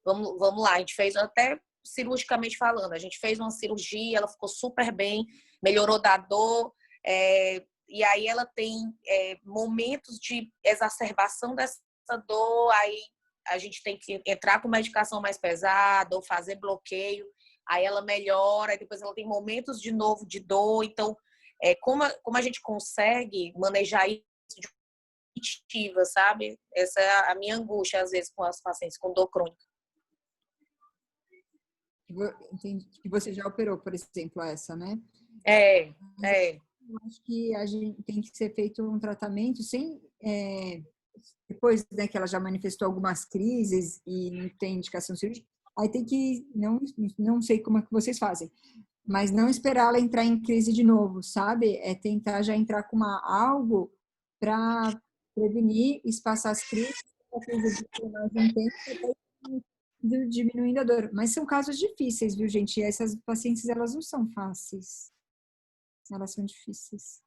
Vamos lá, a gente fez até cirurgicamente falando, a gente fez uma cirurgia, ela ficou super bem, melhorou da dor, e aí ela tem momentos de exacerbação dessa dor, aí a gente tem que entrar com medicação mais pesada ou fazer bloqueio, aí ela melhora, aí depois ela tem momentos de novo de dor. Então, como a gente consegue manejar isso de forma positiva, sabe? Essa é a minha angústia, às vezes, com as pacientes com dor crônica. Que você já operou, por exemplo, essa, né? Eu acho que a gente tem que ser feito um tratamento sem... depois, né, que ela já manifestou algumas crises e não tem indicação cirúrgica, aí tem que... Não sei como é que vocês fazem, mas não esperar ela entrar em crise de novo, sabe? É tentar já entrar com algo para prevenir, espaçar as crises, mais intensa, diminuindo a dor. Mas são casos difíceis, viu, gente? E essas pacientes, elas não são fáceis. Elas são difíceis.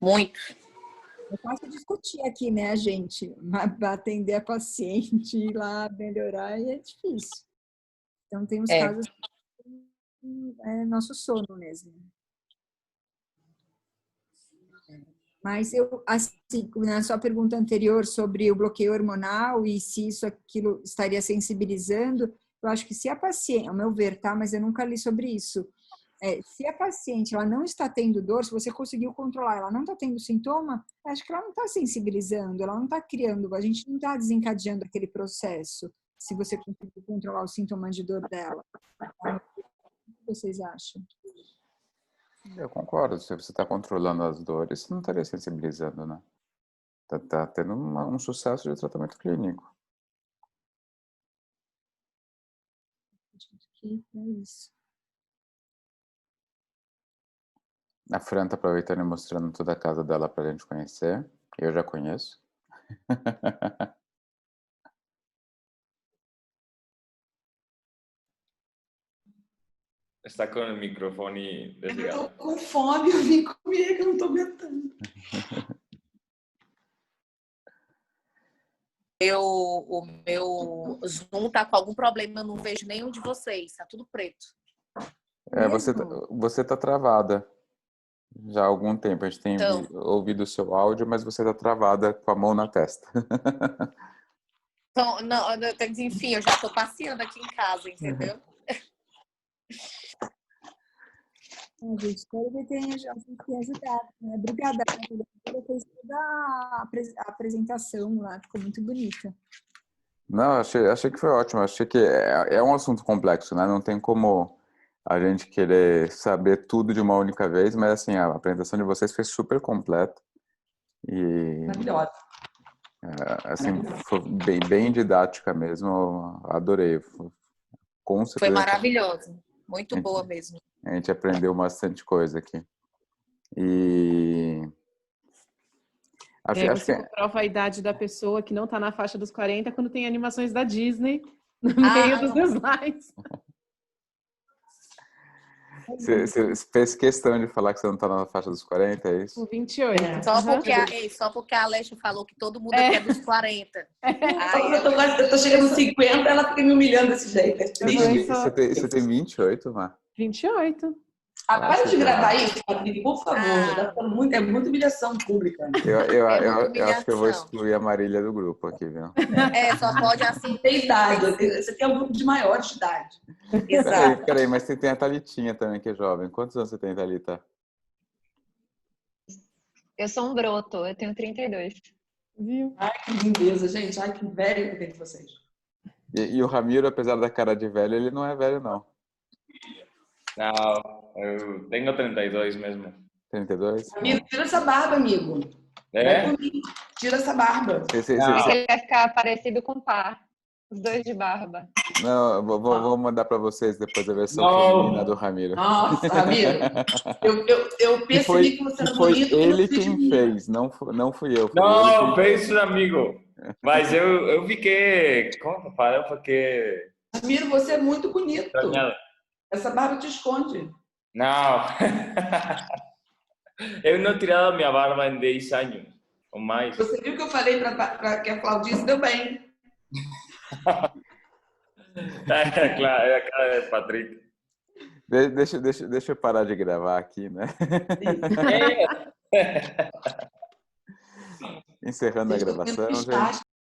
Muito. É fácil discutir aqui, né, gente? Mas atender a paciente, ir lá melhorar, é difícil. Então, tem uns casos que é nosso sono mesmo. Mas assim, na sua pergunta anterior sobre o bloqueio hormonal e se aquilo estaria sensibilizando, eu acho que se a paciente, ao meu ver, tá? Mas eu nunca li sobre isso. Se a paciente ela não está tendo dor, se você conseguiu controlar, ela não está tendo sintoma, acho que ela não está sensibilizando, ela não está criando, a gente não está desencadeando aquele processo. se você conseguir controlar os sintomas de dor dela. O que vocês acham? Eu concordo. Se você está controlando as dores, você não estaria sensibilizando, né? Tá tendo um sucesso de tratamento clínico. Que é isso. A Fran tá aproveitando e mostrando toda a casa dela pra gente conhecer. Eu já conheço. Está com o microfone Eu desligado. tô com fome, eu vim comer, que eu não tô aguentando. O meu Zoom tá com algum problema, eu não vejo nenhum de vocês, tá tudo preto. Você tá travada já há algum tempo. A gente tem Então. ouvido o seu áudio, mas você tá travada com a mão na testa. Então, não, enfim, eu já tô passeando aqui em casa, entendeu? Gente, espero que tenha ajudado. Né? Obrigada, por fez toda a apresentação lá, ficou muito bonita. Não, achei que foi ótimo. Achei que é um assunto complexo, né? Não tem como a gente querer saber tudo de uma única vez, mas assim, a apresentação de vocês foi super completa. E Maravilhosa. assim, foi bem didática mesmo. Eu adorei. Com certeza. Foi maravilhoso. Muito boa mesmo. A gente aprendeu bastante coisa aqui. E Você comprova a idade da pessoa que não está na faixa dos 40 quando tem animações da Disney no meio dos slides. Você fez questão de falar que você não está na faixa dos 40, é isso? Com 28. Só porque a Alexia falou que todo mundo aqui é dos 40. Eu tô chegando nos 50, ela fica me humilhando desse jeito. É triste. Você tem 28, Mar? 28. Para de gravar isso, por favor. É muita humilhação pública. Eu acho que eu vou excluir a Marília do grupo aqui, viu? Só pode assim. Tem idade. Você tem um grupo de maiores de idade. Exato. Peraí, mas você tem a Thalitinha também, que é jovem. Quantos anos você tem, Thalita? Eu sou um broto, eu tenho 32. Viu? Ai, que lindeza, gente. Ai, que velho que eu tenho de vocês. E o Ramiro, apesar da cara de velho, ele não é velho, não. Não, eu tenho 32 mesmo. 32? Amigo, tira essa barba, amigo. É? Tira essa barba. Ele vai ficar parecido com o par. Os dois de barba. Não, vou mandar para vocês depois a versão feminina do Ramiro. Nossa, Ramiro. Eu percebi que você era bonito. Foi ele quem fez, não fui eu. Não, fez um amigo. Mas eu fiquei... Como eu falo? Porque... Ramiro, você é muito bonito. Estranhado. Essa barba te esconde. Não. Eu não tirava minha barba em 10 anos. Ou mais. Você viu que eu falei para que a Claudice deu bem. É claro, é a cara de Patrick. Deixa eu parar de gravar aqui, né? Encerrando a gravação, gente.